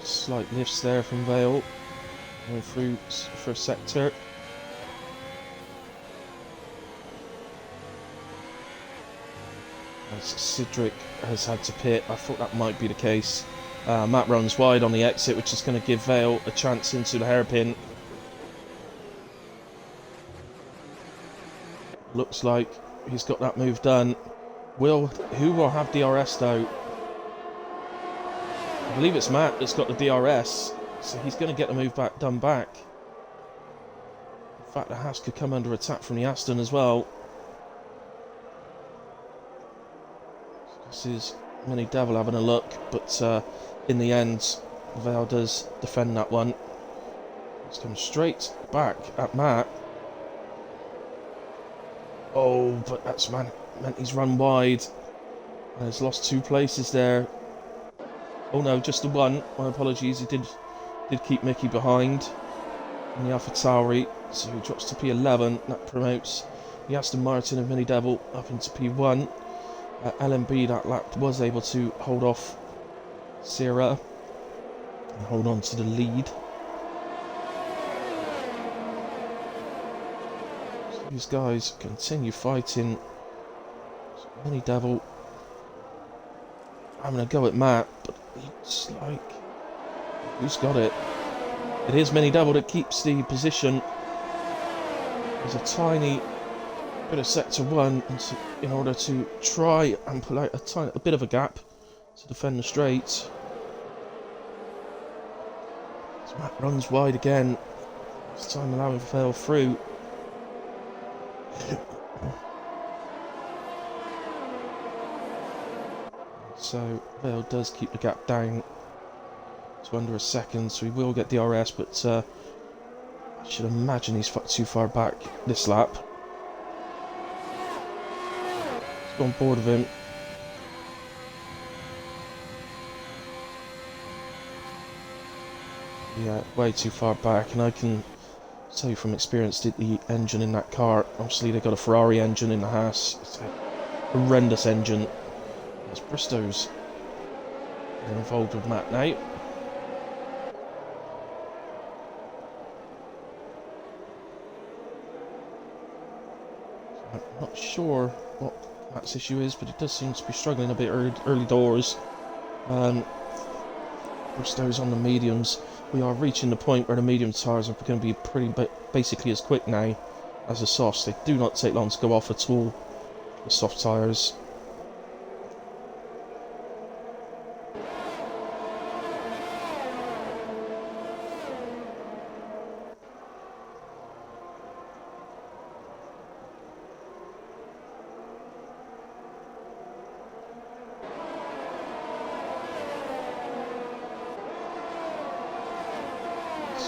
Slight lifts there from Vale going through first sector. As Cedric has had to pit, I thought that might be the case. Matt runs wide on the exit, which is going to give Vale a chance into the hairpin. Looks like he's got that move done. Who will have DRS though? I believe it's Matt that's got the DRS, so he's going to get the move done back. In fact, the Haas could come under attack from the Aston as well. This is Mini Devil having a look, but in the end, Vale does defend that one. It's come straight back at Matt. Oh, but that's meant he's run wide and has lost 2 places there. Oh no, just the 1. My apologies. He did keep Mickey behind in the AlphaTauri, so he drops to P11. That promotes the Aston Martin of Mini Devil up into P1. LMB that lap was able to hold off Sierra and hold on to the lead. So these guys continue fighting. So Mini Devil having a go at Matt, but it's like, who's got it? It is Mini Devil that keeps the position. There's a tiny bit of sector 1 in order to try and pull out a bit of a gap to defend the straight. So Matt runs wide again, this time allowing Vale through. So Vale does keep the gap down to under a second, so he will get DRS, but I should imagine he's too far back this lap. Let's go on board of him. Yeah, way too far back, and I can tell you from experience that the engine in that car, obviously they got a Ferrari engine in the Haas, it's a horrendous engine. As Bristow's involved with Matt now. I'm not sure what Matt's issue is, but he does seem to be struggling a bit early doors. Bristow's on the mediums. We are reaching the point where the medium tyres are going to be basically as quick now as the softs. They do not take long to go off at all, the soft tyres.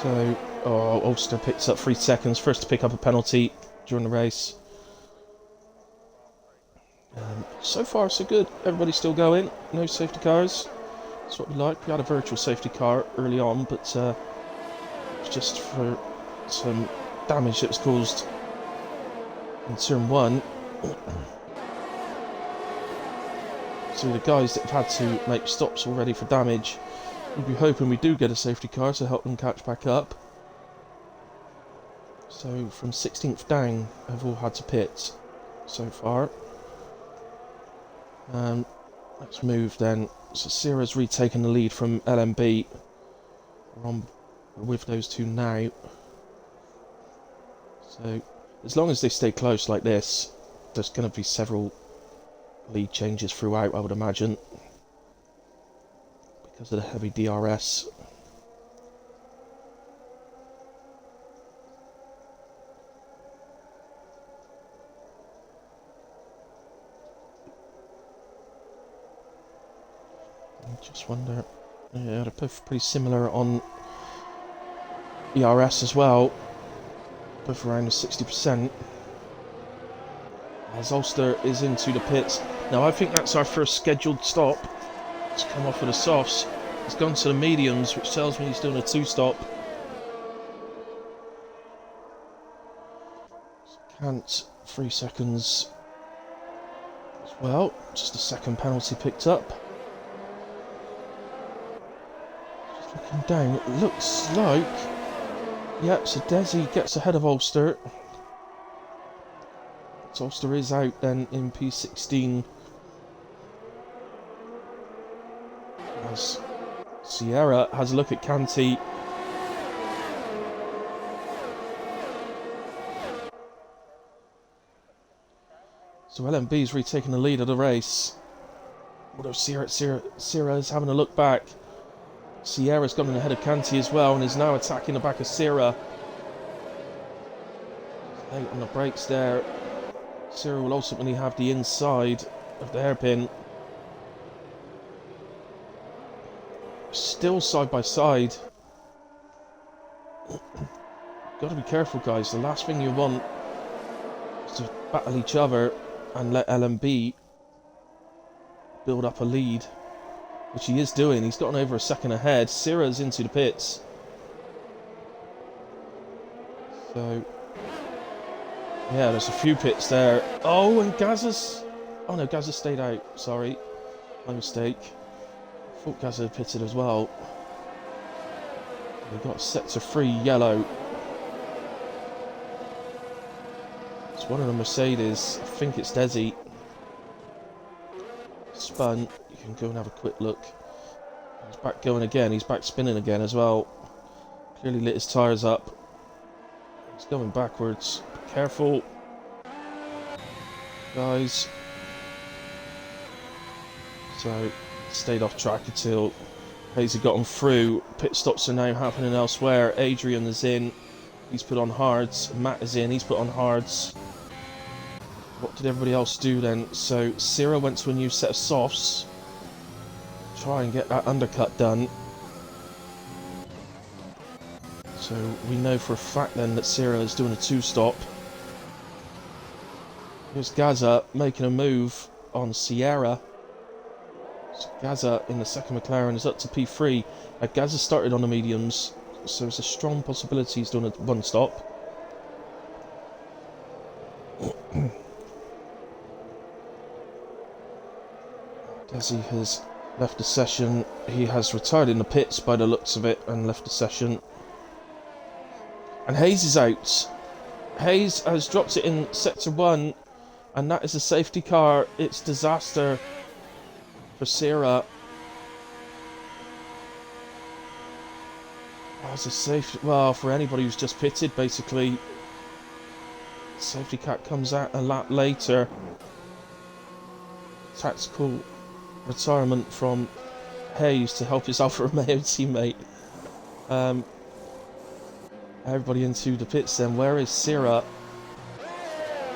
So, Ulster picks up 3 seconds, first to pick up a penalty during the race. So far, so good. Everybody's still going. No safety cars. That's what we like. We had a virtual safety car early on, but it was just for some damage that was caused in turn 1. So the guys that have had to make stops already for damage, we'll be hoping we do get a safety car to help them catch back up. So from 16th down, have all had to pit so far. Let's move then. So Sierra's retaken the lead from LMB. We're on with those two now. So as long as they stay close like this, there's going to be several lead changes throughout, I would imagine, because of the heavy DRS. I just wonder, yeah, they're both pretty similar on ERS as well, both around the 60%. As Ulster is into the pits. Now I think that's our first scheduled stop. It's come off of the softs. He's gone to the mediums, which tells me he's doing a 2-stop. Kant, 3 seconds as well. Just a second penalty picked up. Just looking down, it looks like... Yep, so Desi gets ahead of Ulster. So Ulster is out then in P16. As Sierra has a look at Canty. So LMB's retaking the lead of the race. Although Sierra is having a look back. Sierra's gone ahead of Canty as well and is now attacking the back of Sierra. Late on the brakes there. Sierra will ultimately have the inside of the hairpin. Still side by side. Got to be careful, guys. The last thing you want is to battle each other and let LMB build up a lead, which he is doing. He's gotten over a second ahead. Sierra's into the pits. So, yeah, there's a few pits there. Oh, and Gazza's... Oh no, Gazza stayed out. Sorry. My mistake. I thought Gazza had pitted as well. We've got sector 3 yellow. It's one of the Mercedes. I think it's Desi. Spun. You can go and have a quick look. He's back going again. He's back spinning again as well. Clearly lit his tyres up. He's going backwards. Be careful, guys. So, stayed off track until Hazy got him through. Pit stops are now happening elsewhere. Adrian is in. He's put on hards. Matt is in. He's put on hards. What did everybody else do then? So, Sierra went to a new set of softs. Try and get that undercut done. So, we know for a fact then that Sierra is doing a 2-stop. Here's Gazza making a move on Sierra. So Gazza in the second McLaren is up to P3. Gazza started on the mediums. so it's a strong possibility he's doing a one stop. Desi has left the session. He has retired in the pits by the looks of it and left the session. And Hayes is out. Hayes has dropped it in sector 1, and that is a safety car. It's disaster for Sarah. Oh, it's a safety, well, for anybody who's just pitted, basically. Safety car comes out a lap later. Tactical retirement from Hayes to help his Alfa Romeo teammate. Everybody into the pits then. Where is Sarah?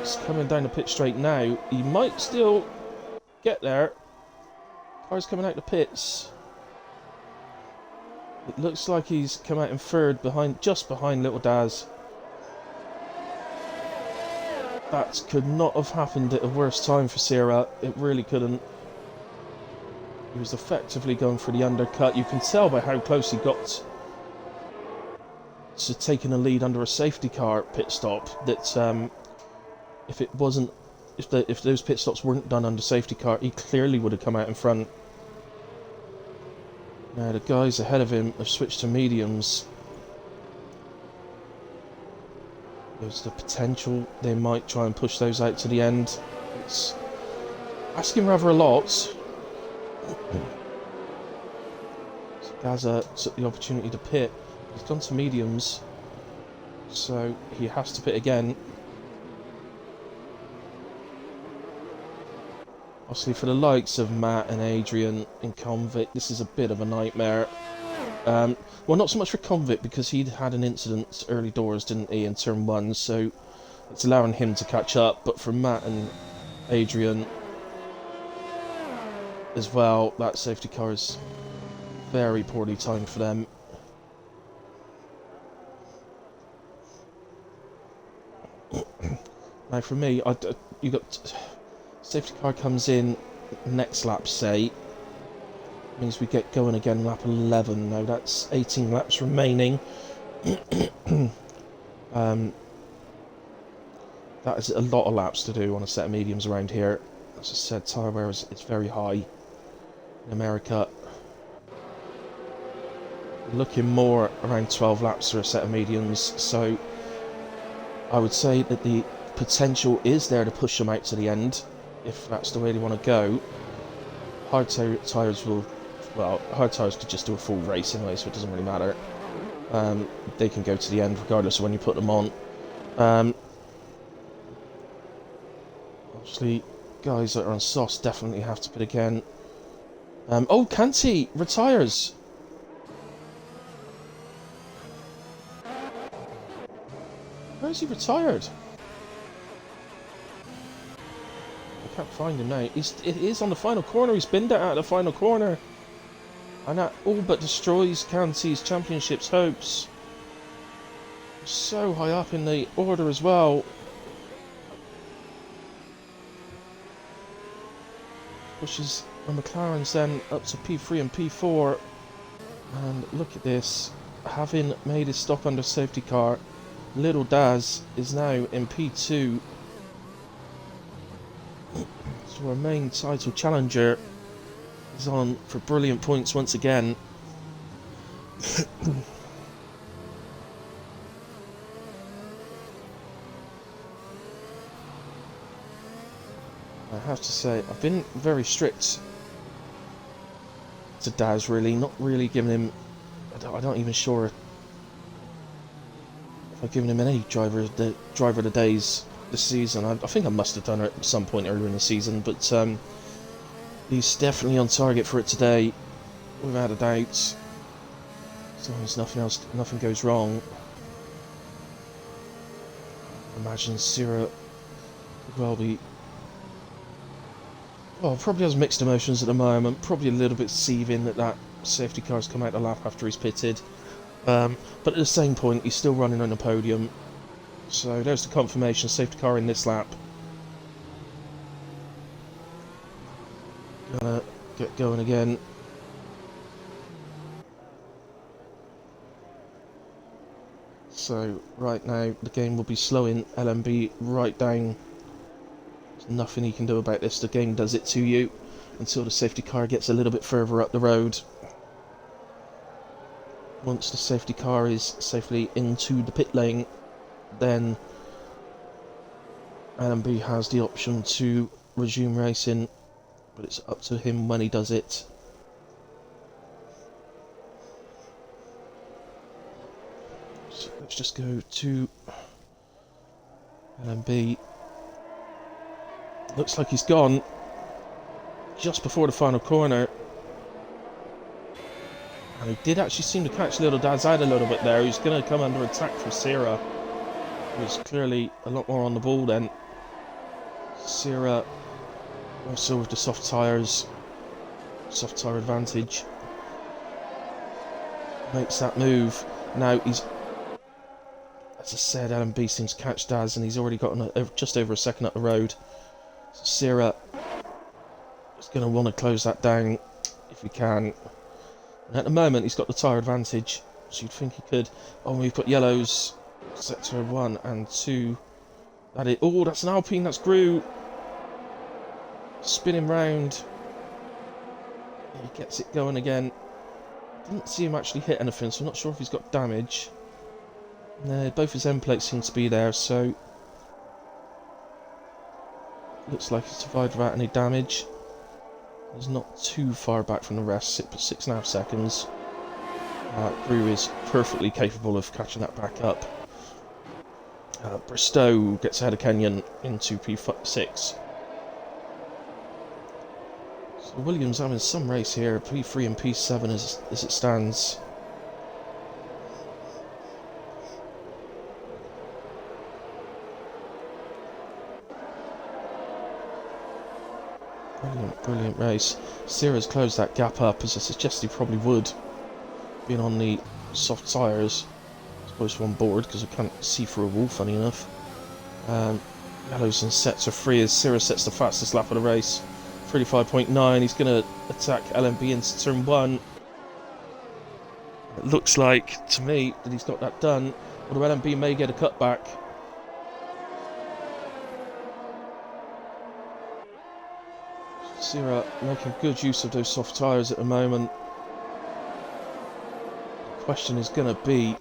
He's coming down the pit straight now. He might still get there. Car's coming out the pits. It looks like he's come out in third, just behind Little Daz. That could not have happened at a worse time for Sarah. It really couldn't. He was effectively going for the undercut. You can tell by how close he got to taking a lead under a safety car pit stop that if those pit stops weren't done under safety car, he clearly would have come out in front. Now the guys ahead of him have switched to mediums. There's the potential they might try and push those out to the end. It's asking rather a lot. So Gaza took the opportunity to pit. He's gone to mediums, so he has to pit again. Obviously for the likes of Matt and Adrian and Convict, this is a bit of a nightmare. Well, not so much for Convict, because he'd had an incident early doors, didn't he, in turn 1, so it's allowing him to catch up. But for Matt and Adrian as well, that safety car is very poorly timed for them. Now for me, you got safety car comes in next lap, say, means we get going again lap 11. Now that's 18 laps remaining. That is a lot of laps to do on a set of mediums around here. As I said, tyre wear is very high in America. Looking more around 12 laps for a set of mediums, so I would say that the potential is there to push them out to the end, if that's the way they want to go. Hard tyres will, well, hard tyres could just do a full race anyway, so it doesn't really matter. They can go to the end regardless of when you put them on. Obviously, guys that are on softs definitely have to pit again. Oh, Canty retires. Where is he retired? I can't find him now. It is on the final corner. He's binned it out of the final corner. And that all but destroys Canty's championships hopes. So high up in the order as well. Pushes the McLarens then up to P3 and P4. And look at this. Having made his stop under safety car, Little Daz is now in P2. So our main title challenger is on for brilliant points once again. I have to say, I've been very strict to Daz, really, not really giving him, I'm not even sure if I've given him any driver of the days this season. I think I must have done it at some point earlier in the season, but he's definitely on target for it today, without a doubt. As long as nothing goes wrong. I imagine Sierra would well be, well, probably has mixed emotions at the moment, probably a little bit seething that safety car's come out the lap after he's pitted. But at the same point, he's still running on the podium. So there's the confirmation, safety car in this lap. Gonna get going again. So right now the game will be slowing LMB right down. There's nothing he can do about this. The game does it to you until the safety car gets a little bit further up the road. Once the safety car is safely into the pit lane, then LMB has the option to resume racing, but it's up to him when he does it. So let's just go to LMB. Looks like he's gone just before the final corner. And he did actually seem to catch Little Dad's out a little bit there. He's going to come under attack from Sierra, who's clearly a lot more on the ball then. Sierra also with the soft tyres, soft tyre advantage, makes that move. Now he's, as I said, LMB seems to catch Daz, and he's already got just over a second up the road. So Sierra is going to want to close that down if he can. And at the moment he's got the tyre advantage, so you'd think he could. Oh, we've got yellows, sector 1 and 2. Oh, that's an Alpine, that's Gru. Spinning round. He gets it going again. Didn't see him actually hit anything, so I'm not sure if he's got damage. No, both his end plates seem to be there, so looks like he survived without any damage. He's not too far back from the rest, 6.5 seconds. Gru is perfectly capable of catching that back up. Bristow gets ahead of Kenyon into P6. So Williams having some race here, P3 and P7 as it stands. Brilliant race. Sierra's closed that gap up, as I suggested he probably would, being on the soft tyres. I suppose on board, because I can't see through a wall, funny enough. Yellows and sets are free as Sierra sets the fastest lap of the race. 35.9, he's going to attack LMB into turn 1. It looks like, to me, that he's got that done, although LMB may get a cutback. Sierra making good use of those soft tyres at the moment. The question is going to be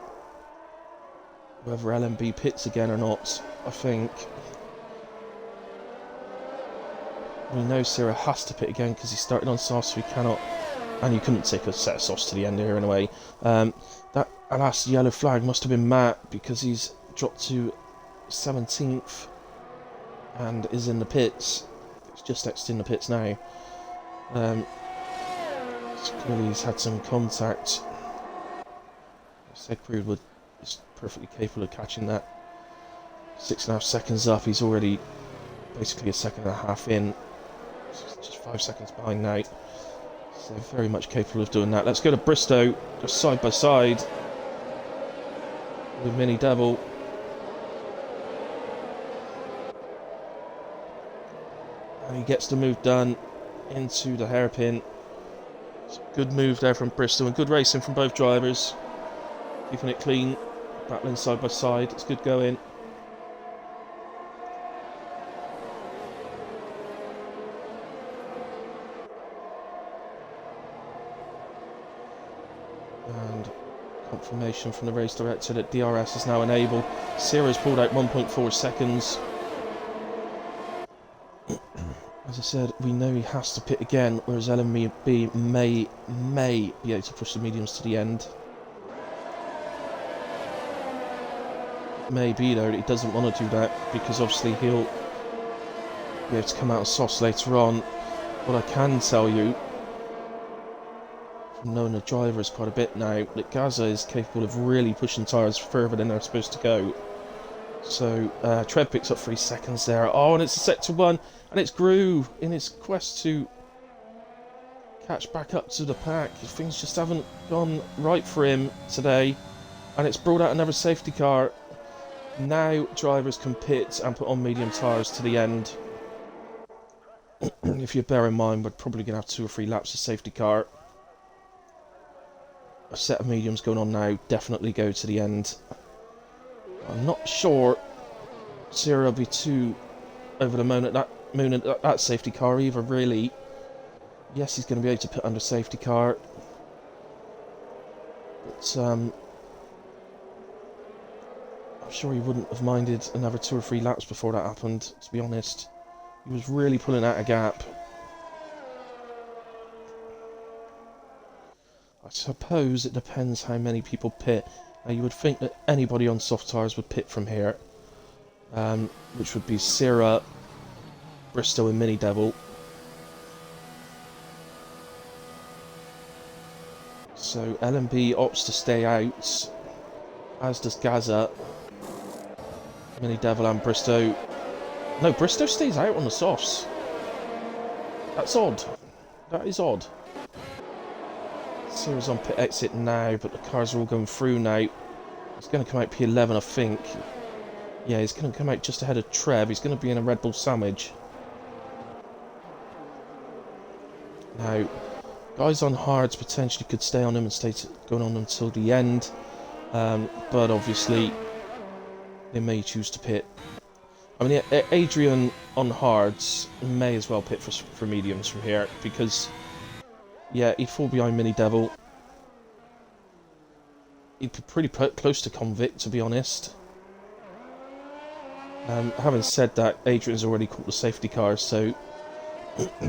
whether LMB pits again or not. I think we know Sierra has to pit again because he started on soft, so he cannot, and you couldn't take a set of softs to the end here anyway. That last yellow flag must have been Matt, because he's dropped to 17th and is in the pits. It's just exiting the pits now. So clearly he's had some contact. Segfried is perfectly capable of catching that. 6.5 seconds up, he's already basically a second and a half in. Just 5 seconds behind now. So very much capable of doing that. Let's go to Bristow, just side by side with Mini Devil. And he gets the move done into the hairpin. It's a good move there from Bristow, and good racing from both drivers. Keeping it clean, battling side by side. It's good going. And confirmation from the race director that DRS is now enabled. Sierra's pulled out 1.4 seconds. As I said, we know he has to pit again, whereas LMB may be able to push the mediums to the end. Maybe though, he doesn't want to do that, because obviously he'll be able to come out of softs later on. What I can tell you, from knowing the drivers quite a bit now, that Gaza is capable of really pushing tyres further than they're supposed to go. So Trev picks up 3 seconds there. Oh, and it's a sector 1, and it's Gru in his quest to catch back up to the pack. Things just haven't gone right for him today, and it's brought out another safety car. Now drivers can pit and put on medium tyres to the end. If you bear in mind, we're probably going to have 2 or 3 laps of safety car. A set of mediums going on now, definitely go to the end. I'm not sure Sierra will be too over the moon at that safety car either, really. Yes, he's going to be able to put under safety car, but I'm sure he wouldn't have minded another 2 or 3 laps before that happened, to be honest. He was really pulling out a gap. I suppose it depends how many people pit. Now, you would think that anybody on soft tyres would pit from here, which would be Sierra, Bristow and Mini Devil. So LMB opts to stay out, as does Gaza, Mini Devil and Bristow. No, Bristow stays out on the softs. That's odd. That is odd. Sierra's on pit exit now, but the cars are all going through now. He's going to come out P11, I think. Yeah, he's going to come out just ahead of Trev. He's going to be in a Red Bull sandwich. Now, guys on hards potentially could stay on him and stay going on until the end. But obviously, they may choose to pit. I mean, Adrian on hards may as well pit for mediums from here, because, yeah, he'd fall behind Mini Devil. He'd be pretty close to Convict, to be honest. Having said that, Adrian's already caught the safety car, so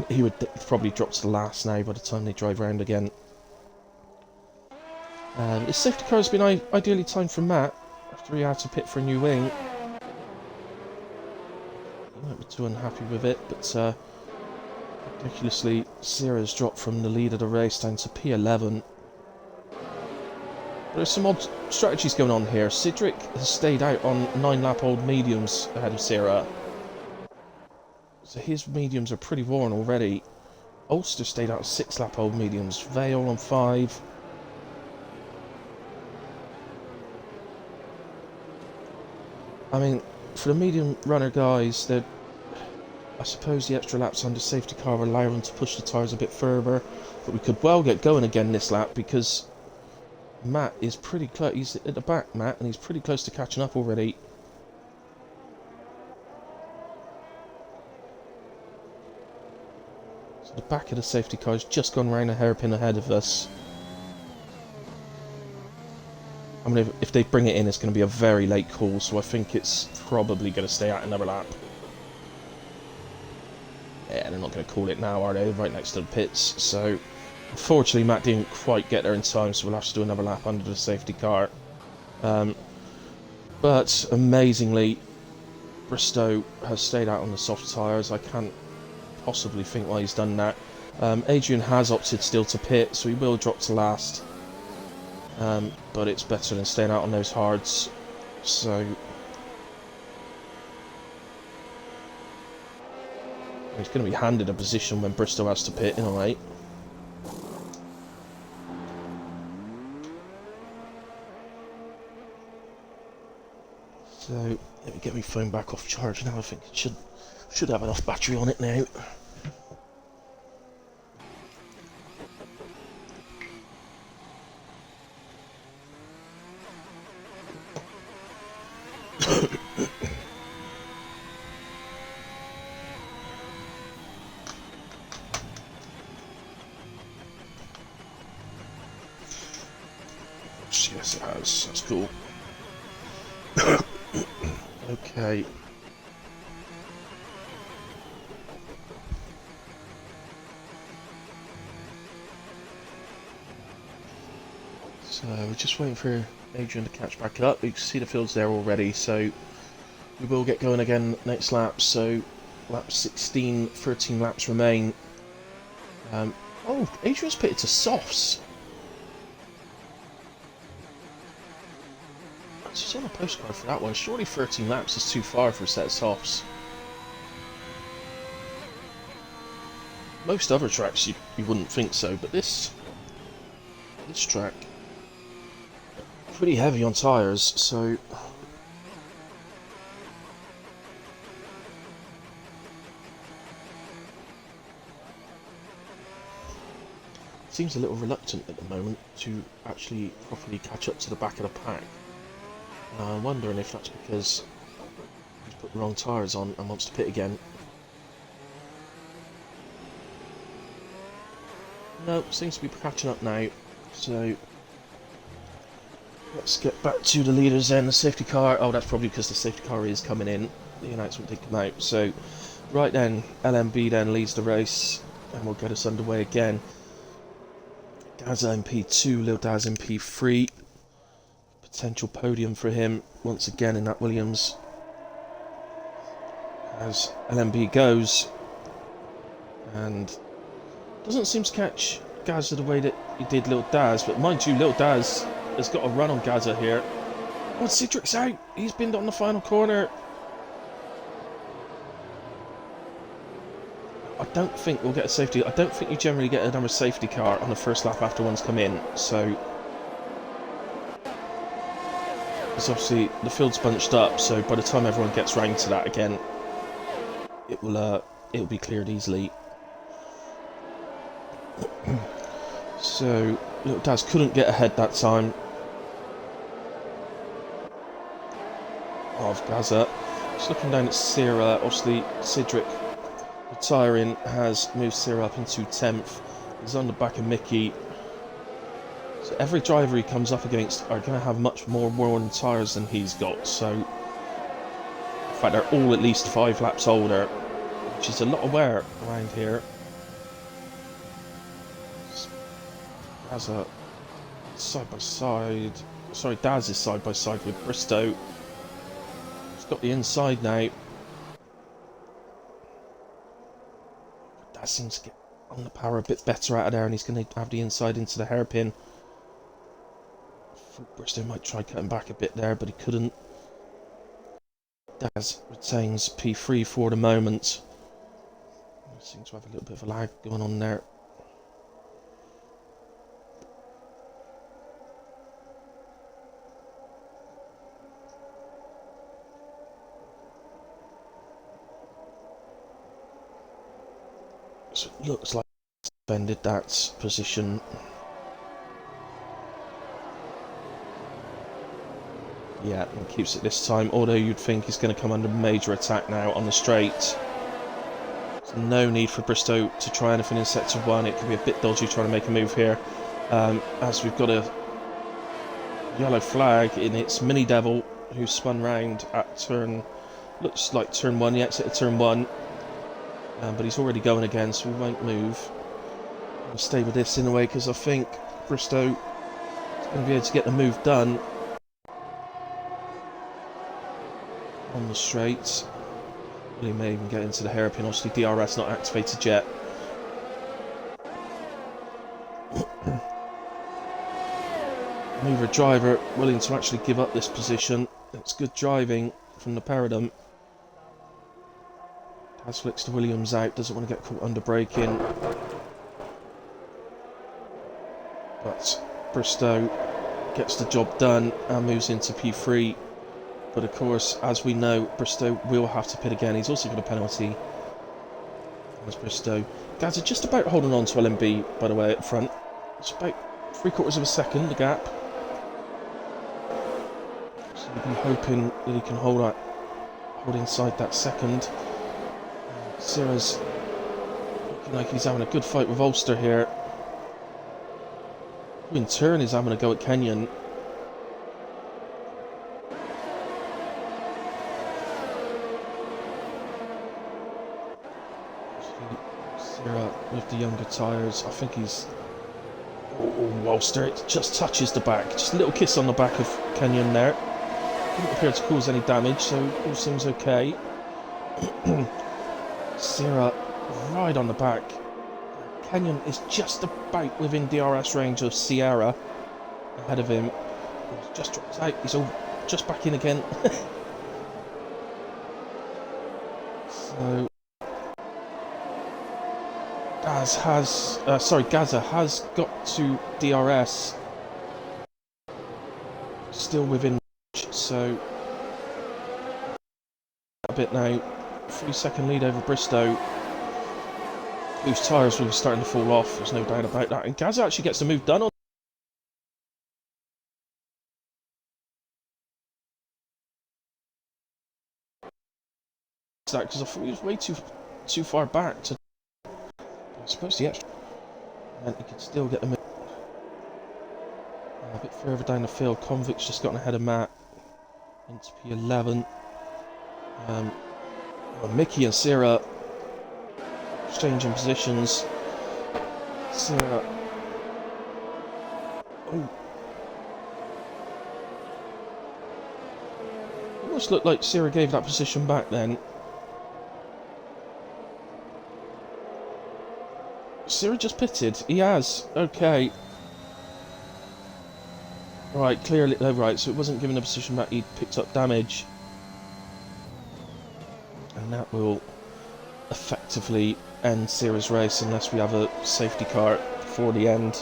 he would probably drop to the last now by the time they drive around again. This safety car has been ideally timed for Matt, after he had to pit for a new wing. He might be too unhappy with it, but ridiculously, Sierra's dropped from the lead of the race down to P11. There's some odd strategies going on here. Cedric has stayed out on 9-lap-old mediums ahead of Sierra, so his mediums are pretty worn already. Ulster stayed out 6-lap-old mediums. Vale on 5. I mean, for the medium runner guys, I suppose the extra laps under safety car will allow them to push the tyres a bit further, but we could well get going again this lap, because Matt is pretty close. He's at the back, Matt, and he's pretty close to catching up already. So the back of the safety car has just gone round a hairpin ahead of us. I mean, if they bring it in, it's going to be a very late call, so I think it's probably going to stay out another lap. Yeah, they're not going to call it now, are they? Right next to the pits. So, unfortunately, Matt didn't quite get there in time, so we'll have to do another lap under the safety car. But, amazingly, Bristow has stayed out on the soft tyres. I can't possibly think why he's done that. Adrian has opted still to pit, so he will drop to last. But it's better than staying out on those hards. So he's going to be handed a position when Bristow has to pit in a way. So let me get my phone back off charge now. I think it should have enough battery on it now. Yes, it has. That's cool. Okay. So we're just waiting for Adrian to catch back up. You can see the field's there already, so we will get going again next lap. So lap 16, 13 laps remain. Oh, Adrian's pitted to softs. She's on a postcard for that one. Surely 13 laps is too far for a set of softs. Most other tracks you wouldn't think so, but this track pretty heavy on tyres, so seems a little reluctant at the moment to actually properly catch up to the back of the pack. Now I'm wondering if that's because he's put the wrong tyres on and wants to pit again. No, seems to be catching up now. So let's get back to the leaders then. The safety car. Oh, that's probably because the safety car is coming in. The announcement did come out. So right then, LMB then leads the race and will get us underway again. Gaza in P2, Lil Daz in P3. Potential podium for him once again in that Williams. As LMB goes and doesn't seem to catch Gaza the way that he did Lil Daz, but mind you, Lil Daz has got a run on Gaza here. Oh, Cedric's out. He's binned on the final corner. I don't think we'll get a safety. I don't think you generally get another safety car on the first lap after one's come in. So, because obviously the field's bunched up. So by the time everyone gets round to that again, it'll be cleared easily. So Little Daz couldn't get ahead that time of Gaza. Just looking down at Sierra, obviously Cedric retiring has moved Sierra up into 10th. He's on the back of Mickey. So every driver he comes up against are going to have much more worn tyres than he's got. So in fact they're all at least 5 laps older, which is a lot of wear around here. Gaza side by side. Sorry, Daz is side by side with Bristow. He's got the inside now. Daz seems to get on the power a bit better out of there, and he's going to have the inside into the hairpin. Bristow might try cutting back a bit there, but he couldn't. Daz retains P3 for the moment. Seems to have a little bit of a lag going on there. So it looks like he's defended that position. Yeah, and keeps it this time, although you'd think he's going to come under major attack now on the straight. There's no need for Bristow to try anything in sector 1. It could be a bit dodgy trying to make a move here. As we've got a yellow flag in its Mini Devil, who spun round at turn, looks like turn 1, the exit of turn 1. But he's already going again, so we won't move. We'll stay with this in a way, because I think Bristow is going to be able to get the move done on the straight. Well, he may even get into the hairpin. Obviously, DRS not activated yet. Neither driver willing to actually give up this position. It's good driving from the Paradigm. Has flicks the Williams out, doesn't want to get caught under braking. But Bristow gets the job done and moves into P3. But of course, as we know, Bristow will have to pit again. He's also got a penalty. As Bristow. Guys are just about holding on to LMB, by the way, at front. It's about 3/4 of a second, the gap. So we'll be hoping that he can hold inside that second. Sierra's looking like he's having a good fight with Ulster here. Who in turn is having a go at Kenyon. Sierra with the younger tyres. I think he's... Oh, Ulster, it just touches the back. Just a little kiss on the back of Kenyon there. Didn't appear to cause any damage, so all seems okay. Sierra right on the back. Kenyon is just about within DRS range of Sierra ahead of him. He's just dropped out. He's all just back in again. So Gaza has got to DRS. Still within range, so a bit now. 3-second lead over Bristow, whose tyres were starting to fall off, there's no doubt about that. And Gaza actually gets the move done on that because I thought he was way too far back to. I suppose the extra meant he could still get them a bit further down the field. Convict's just gotten ahead of Matt into P11. Well, Mickey and Sarah exchanging positions. Sarah. Oh. Almost looked like Sarah gave that position back then. Sarah just pitted. He has. Okay. Right, clearly. Oh, right, so it wasn't given a position back. He picked up damage. And that will effectively end Sarah's race unless we have a safety car before the end.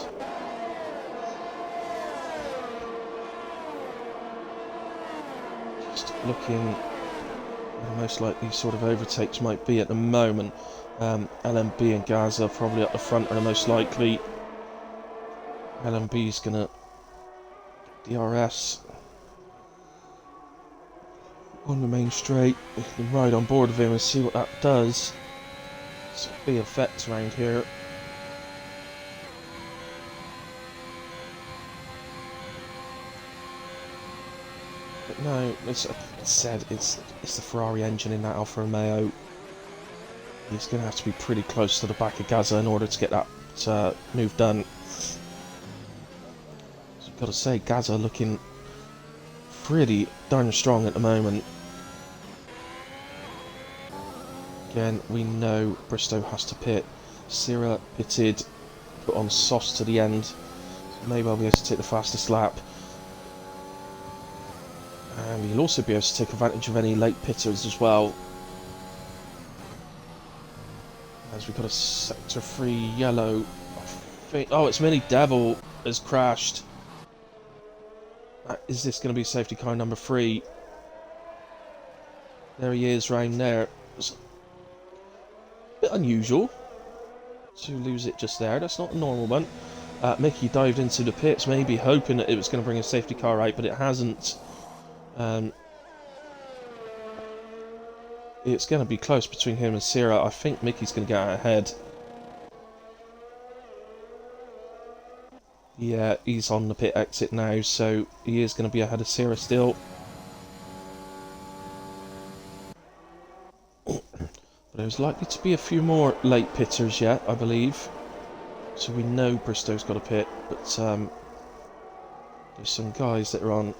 Just looking where the most likely sort of overtakes might be at the moment. LMB and Gaza probably up the front are the most likely. LMB's gonna DRS on the main straight. We can ride on board of him and see what that does. It's a big effect around here. But no, it's said it's the Ferrari engine in that Alfa Romeo. He's going to have to be pretty close to the back of Gaza in order to get that move done. So I've got to say, Gaza looking pretty darn strong at the moment. Again, we know Bristow has to pit. Sierra pitted, put on softs to the end. So maybe I'll be able to take the fastest lap. And he'll also be able to take advantage of any late pitters as well. As we've got a sector 3 yellow. Oh, it's Mini Devil has crashed. Is this going to be safety car number 3? There he is, round there. It's a bit unusual to lose it just there. That's not a normal one. Mickey dived into the pits, maybe hoping that it was going to bring a safety car out, but it hasn't. It's going to be close between him and Sierra. I think Mickey's going to get out ahead. Yeah, he's on the pit exit now, so he is going to be ahead of Sierra still. But there's likely to be a few more late pitters yet, I believe. So we know Bristow's got a pit, but there's some guys that are on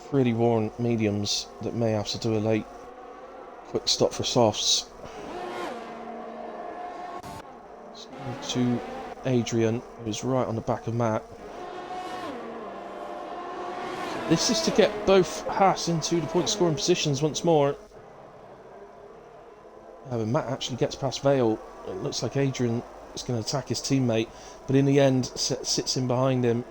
pretty worn mediums that may have to do a late quick stop for softs. To Adrian, who's right on the back of Matt. This is to get both Haas into the point scoring positions once more. Matt actually gets past Vale. It looks like Adrian is going to attack his teammate, but in the end sits in behind him.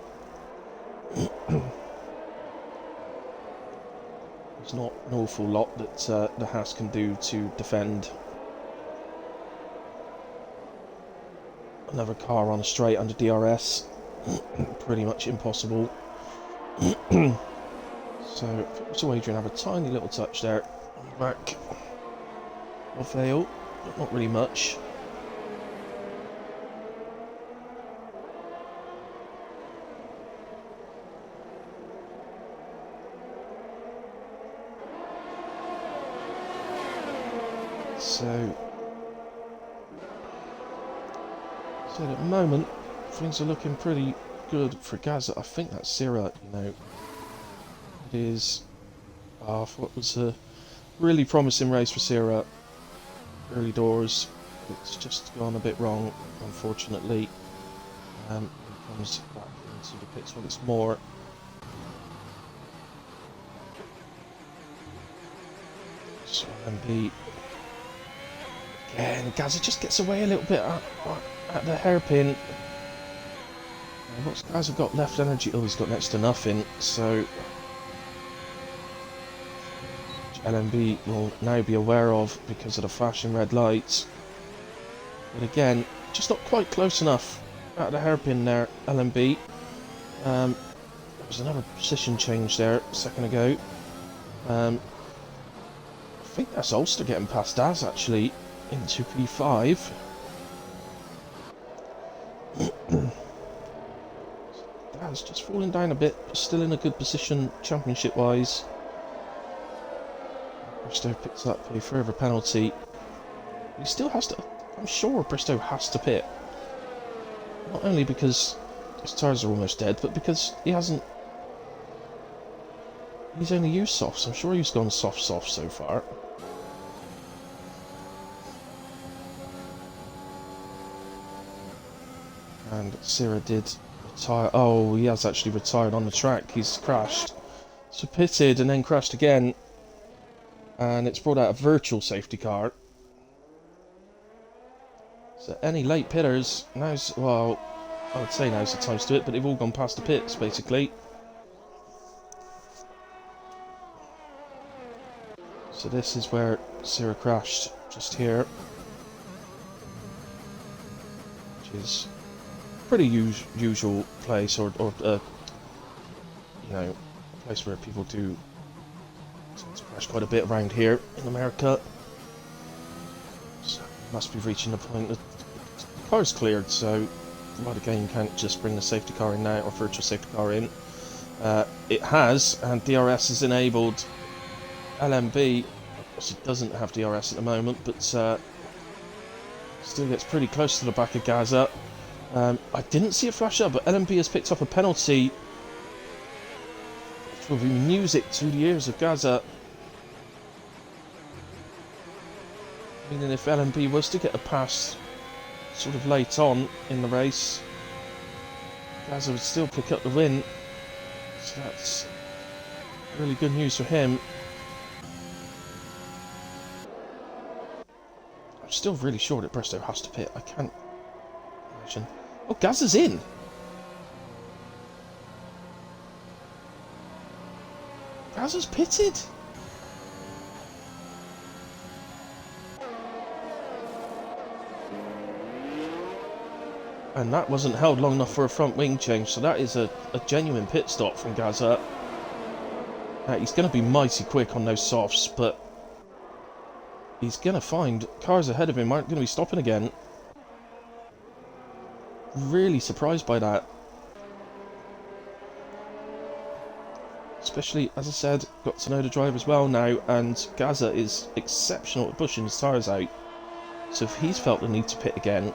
There's not an awful lot that the Haas can do to defend. Another car on a straight under DRS. Pretty much impossible. So Adrian have a tiny little touch there on the back of Vale, but not really much. So at the moment, things are looking pretty good for Gaza. I think that's Sierra, you know. It is what was a really promising race for Sierra. Early doors. It's just gone a bit wrong, unfortunately. He comes back into the pits once more. So MB. Again, Gaza just gets away a little bit at the hairpin. What's Gaza got left energy? Oh, he's got next to nothing, so LMB will now be aware of because of the flashing red lights. But again, just not quite close enough at the hairpin there, LMB. There was another position change there a second ago. I think that's Ulster getting past Daz actually into P5. Daz just falling down a bit, but still in a good position championship wise. Bristow picks up a further penalty. He still has to. I'm sure Bristow has to pit. Not only because his tyres are almost dead, but because he hasn't. He's only used softs. I'm sure he's gone soft so far. And Sira did retire. Oh, he has actually retired on the track. He's crashed. So pitted and then crashed again. And it's brought out a virtual safety car. So any late pitters, now's, well, I would say now's the time to do it, but they've all gone past the pits, basically. So this is where Sira crashed, just here. Which is pretty usual place, or you know, a place where people do tend to crash quite a bit around here in America. So must be reaching the point that the car's cleared, so right again, you can't just bring the safety car in now, or virtual safety car in. It has, and DRS is enabled. LMB, of course it doesn't have DRS at the moment, but still gets pretty close to the back of Gaza. I didn't see it flash up, but LMB has picked up a penalty, which will be music to the ears of Gaza. Meaning if LMB was to get a pass sort of late on in the race, Gaza would still pick up the win. So that's really good news for him. I'm still really sure that Bristow has to pit. I can't imagine. Oh, Gaza's in! Gaza's pitted! And that wasn't held long enough for a front wing change, so that is a genuine pit stop from Gaza. He's going to be mighty quick on those softs, but he's going to find cars ahead of him aren't going to be stopping again. Really surprised by that. Especially, as I said, got to know the drivers well now, and Gaza is exceptional at pushing his tyres out. So if he's felt the need to pit again,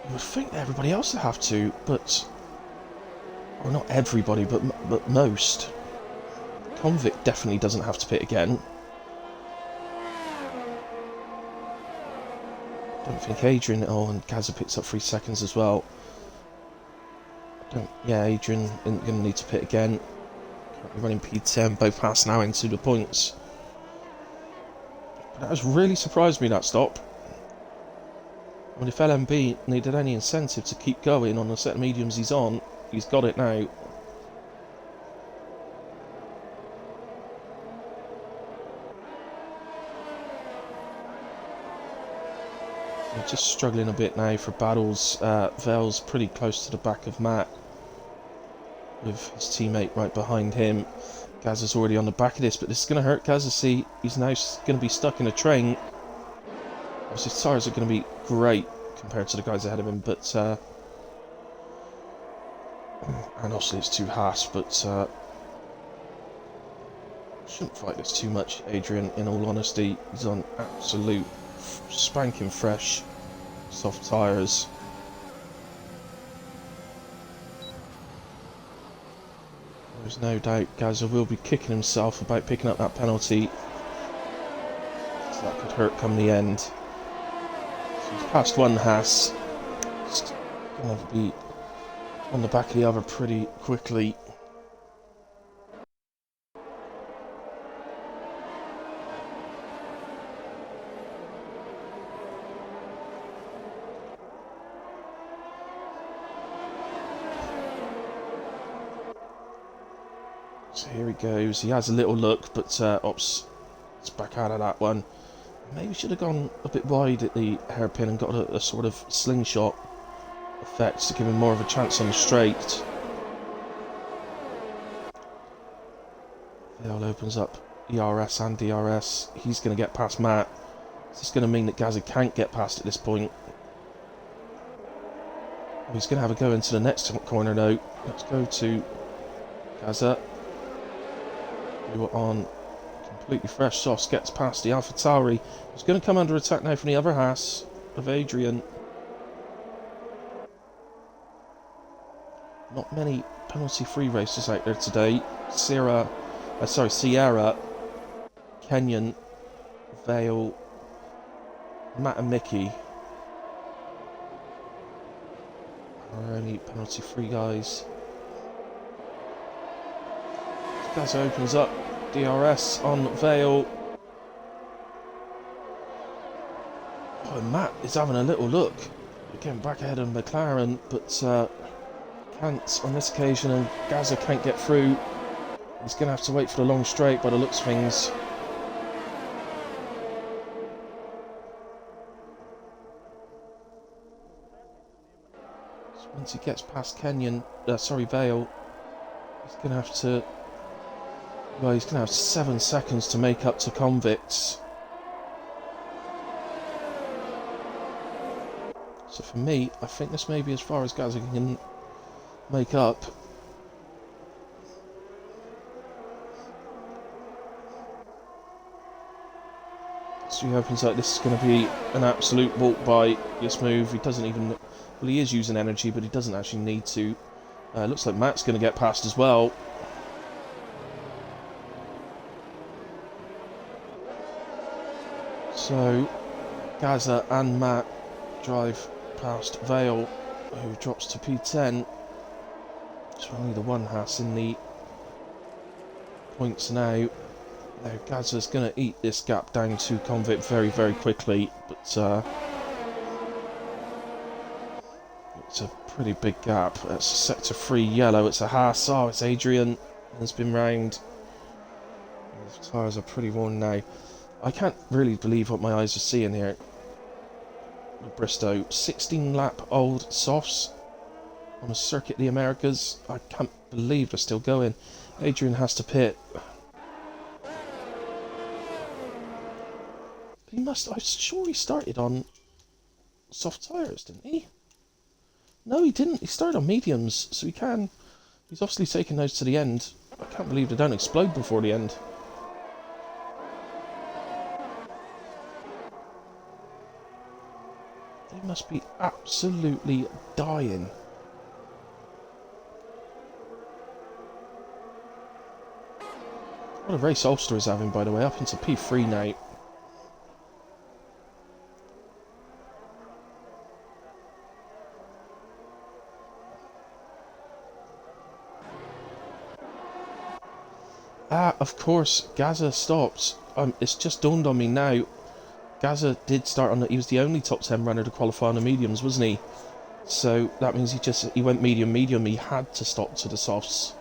you would think that everybody else would have to, but... Well, not everybody, but most. Convict definitely doesn't have to pit again. Don't think Adrian... Oh, and Gaza picks up 3 seconds as well. Yeah, Adrian isn't going to need to pit again. Currently running P10, both pass now into the points. But that has really surprised me, that stop. I mean, if LMB needed any incentive to keep going on the set of mediums he's on, he's got it now. They're just struggling a bit now for battles. Vale's pretty close to the back of Matt, with his teammate right behind him. Gaza's already on the back of this, but this is going to hurt Gaza. See, he's now going to be stuck in a train. Obviously, his tyres are going to be great compared to the guys ahead of him, but and obviously it's 2 Haas, but shouldn't fight this too much. Adrian, in all honesty, he's on absolute spanking fresh soft tyres. There's no doubt Gaza will be kicking himself about picking up that penalty, so that could hurt come the end. So he's passed 1 Haas. He's going to be on the back of the other pretty quickly. So here he goes. He has a little look, but opts back out of that one. Maybe should have gone a bit wide at the hairpin and got a sort of slingshot effect to give him more of a chance on the straight. Vale opens up ERS and DRS. He's going to get past Matt. This is going to mean that Gaza can't get past at this point. He's going to have a go into the next corner now. Let's go to Gaza, who on completely fresh softs gets past the AlphaTauri. He's going to come under attack now from the other Haas of Adrian. Not many penalty-free races out there today. Sierra, Kenyon, Vale, Matt and Mickey are only penalty-free guys. Gaza opens up DRS on Vale. Oh, and Matt is having a little look. Getting back ahead of McLaren, but can't on this occasion, and Gaza can't get through. He's going to have to wait for the long straight by the looks of things. So once he gets past Vale, he's going to have to... Well, he's going to have 7 seconds to make up to Convicts. So for me, I think this may be as far as Gaza can make up. So he opens up. This is going to be an absolute walk by this move. He doesn't even... Well, he is using energy, but he doesn't actually need to. Looks like Matt's going to get past as well. So Gaza and Matt drive past Vale, who drops to P10. So only the one Haas in the points now. Now Gaza's going to eat this gap down to Convict very, very quickly, but it's a pretty big gap. It's sector 3 yellow. It's a Haas. Oh, it's Adrian. Has been round. His tyres are pretty worn now. I can't really believe what my eyes are seeing here. Bristow, 16 lap old softs on a circuit of the Americas. I can't believe they're still going. Adrian has to pit. I'm sure he started on soft tyres, didn't he? No, he didn't. He started on mediums, so he can. He's obviously taken those to the end. I can't believe they don't explode before the end. They must be absolutely dying. What a race Ulster is having, by the way, up into P3 now. Ah, of course, Gaza stopped. It's just dawned on me now. Gaza did start on he was the only top 10 runner to qualify on the mediums, wasn't he? So that means he went medium. He had to stop to the softs.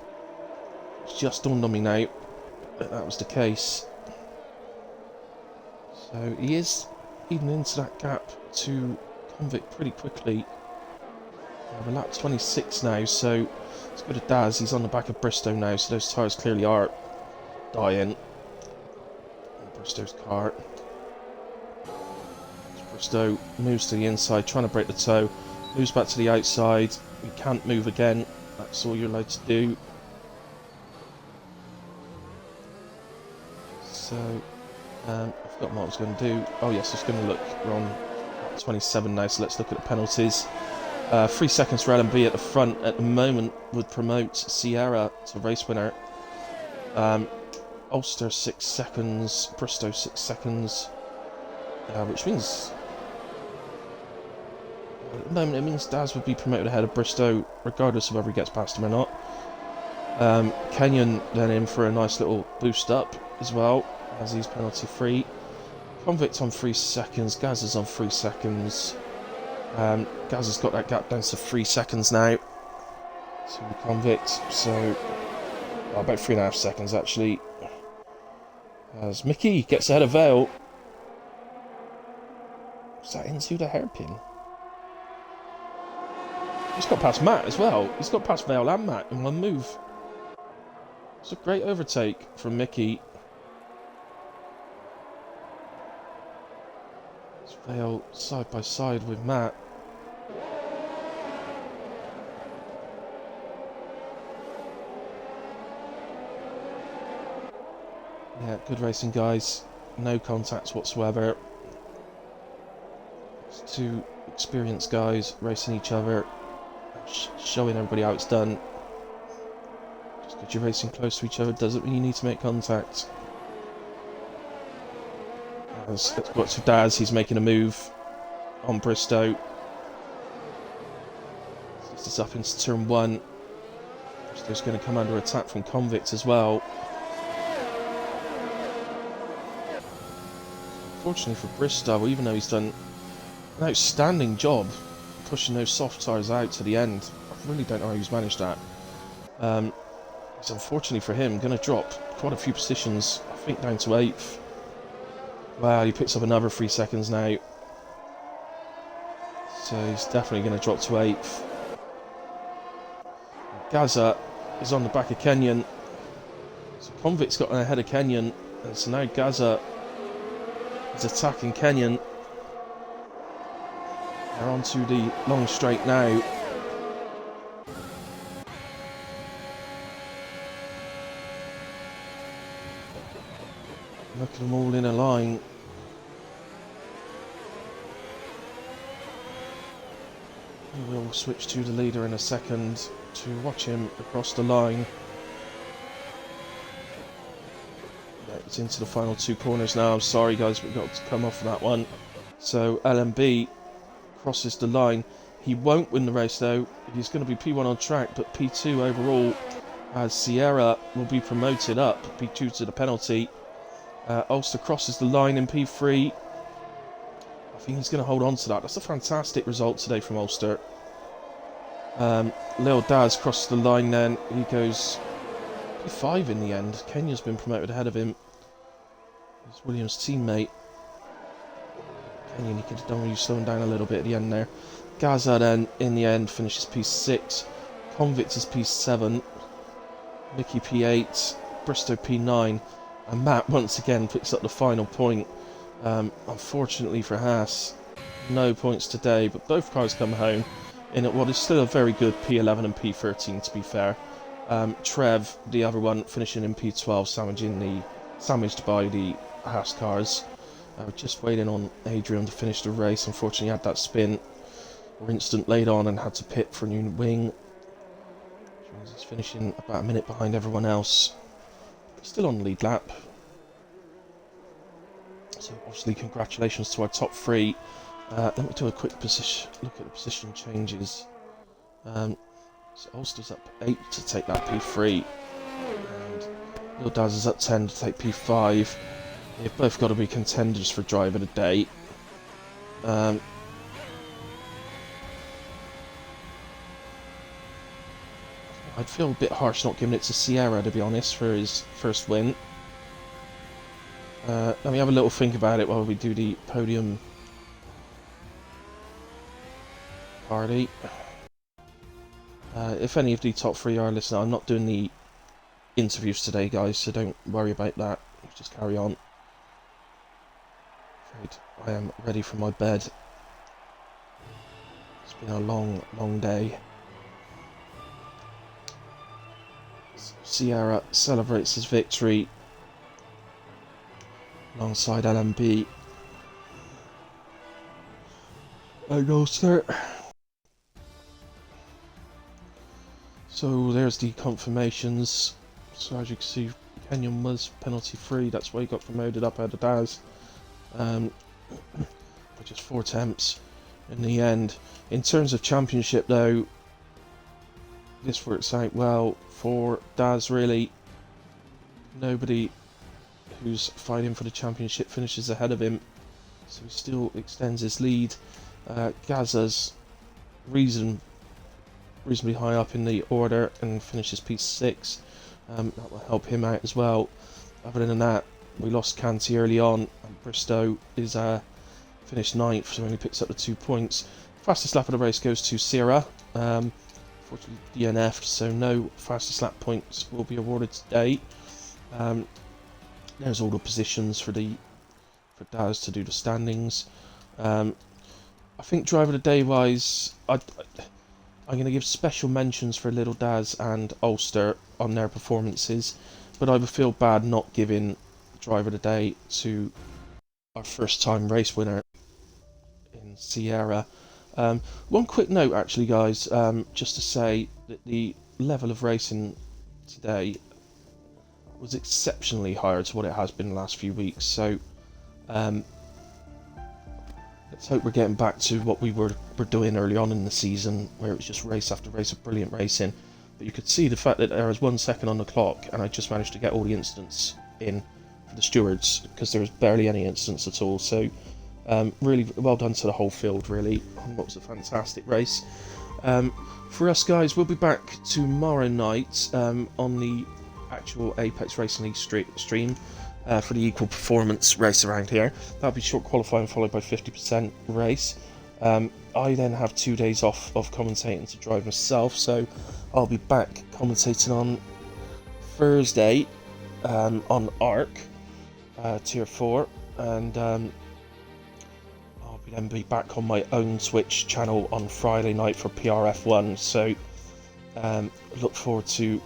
It's just dawned on me now that was the case. So he is eating into that gap to Convict pretty quickly. We're lap 26 now, so let's go to Daz. He's on the back of Bristow now, so those tyres clearly are dying. Bristow's car. Bristow moves to the inside, trying to break the toe. Moves back to the outside. You can't move again. That's all you're allowed to do. So, I've forgotten what I was going to do. Oh yes, I was going to look. We're on 27 now, so let's look at the penalties. 3 seconds for LMB at the front at the moment would promote Sierra to race winner. Ulster 6 seconds, Bristow 6 seconds, which means at the moment it means Daz would be promoted ahead of Bristow regardless of whether he gets past him or not. Kenyon then in for a nice little boost up as well as he's penalty free. Convict on 3 seconds, Gaz is on 3 seconds. Gaz has got that gap down to 3 seconds now to Convict, so about 3.5 seconds actually. As Mickey gets ahead of Vale. Was that into the hairpin? He's got past Matt as well. He's got past Vale and Matt in one move. It's a great overtake from Mickey. Vale side by side with Matt. Yeah, good racing, guys. No contacts whatsoever. It's two experienced guys racing each other, showing everybody how it's done. Just because you're racing close to each other doesn't mean you need to make contact. Let's go to Daz. He's making a move on Bristow. This is up into turn 1. Bristow's going to come under attack from Convict as well. Unfortunately for Bristow, even though he's done an outstanding job pushing those soft tyres out to the end, I really don't know how he's managed that. It's unfortunately for him going to drop quite a few positions, I think down to 8th. Wow, he picks up another 3 seconds now. So he's definitely going to drop to 8th. Gaza is on the back of Kenyon. So Convict's got ahead of Kenyon. And so now Gaza is attacking Kenyon. They're onto the long straight now. Look at them all in a line. We'll switch to the leader in a second to watch him across the line. Yeah, it's into the final 2 corners now. I'm sorry guys, we've got to come off of that one. So LMB crosses the line. He won't win the race though. He's going to be P1 on track, but P2 overall, as Sierra will be promoted up P2 to the penalty. Ulster crosses the line in P3. I think he's going to hold on to that. That's a fantastic result today from Ulster. Lil Daz crosses the line then. He goes P5 in the end. Kenya's been promoted ahead of him. He's Williams' teammate. Kenyon, he could have done with you slowing down a little bit at the end there. Gaza then, in the end, finishes P6. Convict is P7. Mickey P8. Bristow P9. And Matt once again picks up the final point. Unfortunately for Haas, no points today, but both cars come home in what is still a very good P11 and P13 to be fair. Trev, the other one, finishing in P12, sandwiched by the Haas cars. Just waiting on Adrian to finish the race. Unfortunately, he had that spin or instant late on and had to pit for a new wing, which means he's finishing about a minute behind everyone else. Still on the lead lap. So obviously congratulations to our top 3. Let me do a quick position look at the position changes. So Ulster's up 8 to take that P3. And Lil Daz is up 10 to take P5. They've both got to be contenders for driver of the day. I'd feel a bit harsh not giving it to Sierra, to be honest, for his first win. Let me have a little think about it while we do the podium party. If any of the top 3 are listening, I'm not doing the interviews today, guys, so don't worry about that. Just carry on. Afraid I am ready for my bed. It's been a long, long day. Sierra celebrates his victory alongside LMB and Ulster. So there's the confirmations. So as you can see, Kenyon was penalty free. That's why he got promoted up out of Daz. By just 4 attempts in the end. In terms of championship though, this works out well for Daz really. Nobody who's fighting for the championship finishes ahead of him, so he still extends his lead. Gaza's reasonably high up in the order and finishes P6. That will help him out as well. Other than that, we lost Canty early on, and Bristow is finished 9th, so only picks up the 2 points. Fastest lap of the race goes to Sierra. Unfortunately DNF'd, so no fastest lap points will be awarded today. There's all the positions for Daz to do the standings. I think driver of the day wise, I'm going to give special mentions for Little Daz and Ulster on their performances, but I would feel bad not giving driver of the day to our first time race winner in Sierra. One quick note, actually, guys, just to say that the level of racing today was exceptionally higher to what it has been the last few weeks. So let's hope we're getting back to what we were doing early on in the season, where it was just race after race of brilliant racing. But you could see the fact that there was 1 second on the clock, and I just managed to get all the incidents in for the stewards, because there was barely any incidents at all. So really well done to the whole field, really, on what was a fantastic race. For us guys, we'll be back tomorrow night on the actual Apex Racing League stream for the equal performance race around here. That'll be short qualifying followed by 50% race. I then have 2 days off of commentating to drive myself, so I'll be back commentating on Thursday on ARC Tier 4, and I'll then be back on my own Twitch channel on Friday night for PRF1, so look forward to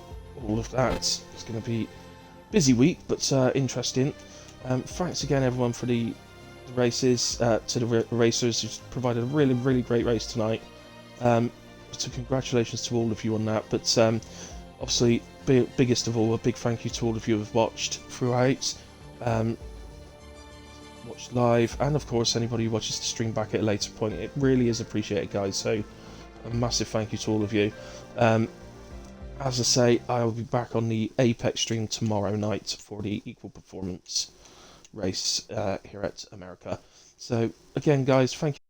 all of that. It's going to be a busy week, but interesting. Thanks again everyone for the races, to the racers who's provided a really great race tonight. So congratulations to all of you on that, but obviously biggest of all, a big thank you to all of you who have watched throughout, watched live, and of course anybody who watches the stream back at a later point. It really is appreciated, guys, so a massive thank you to all of you. As I say, I'll be back on the Apex stream tomorrow night for the equal performance race here at America. So again guys, thank you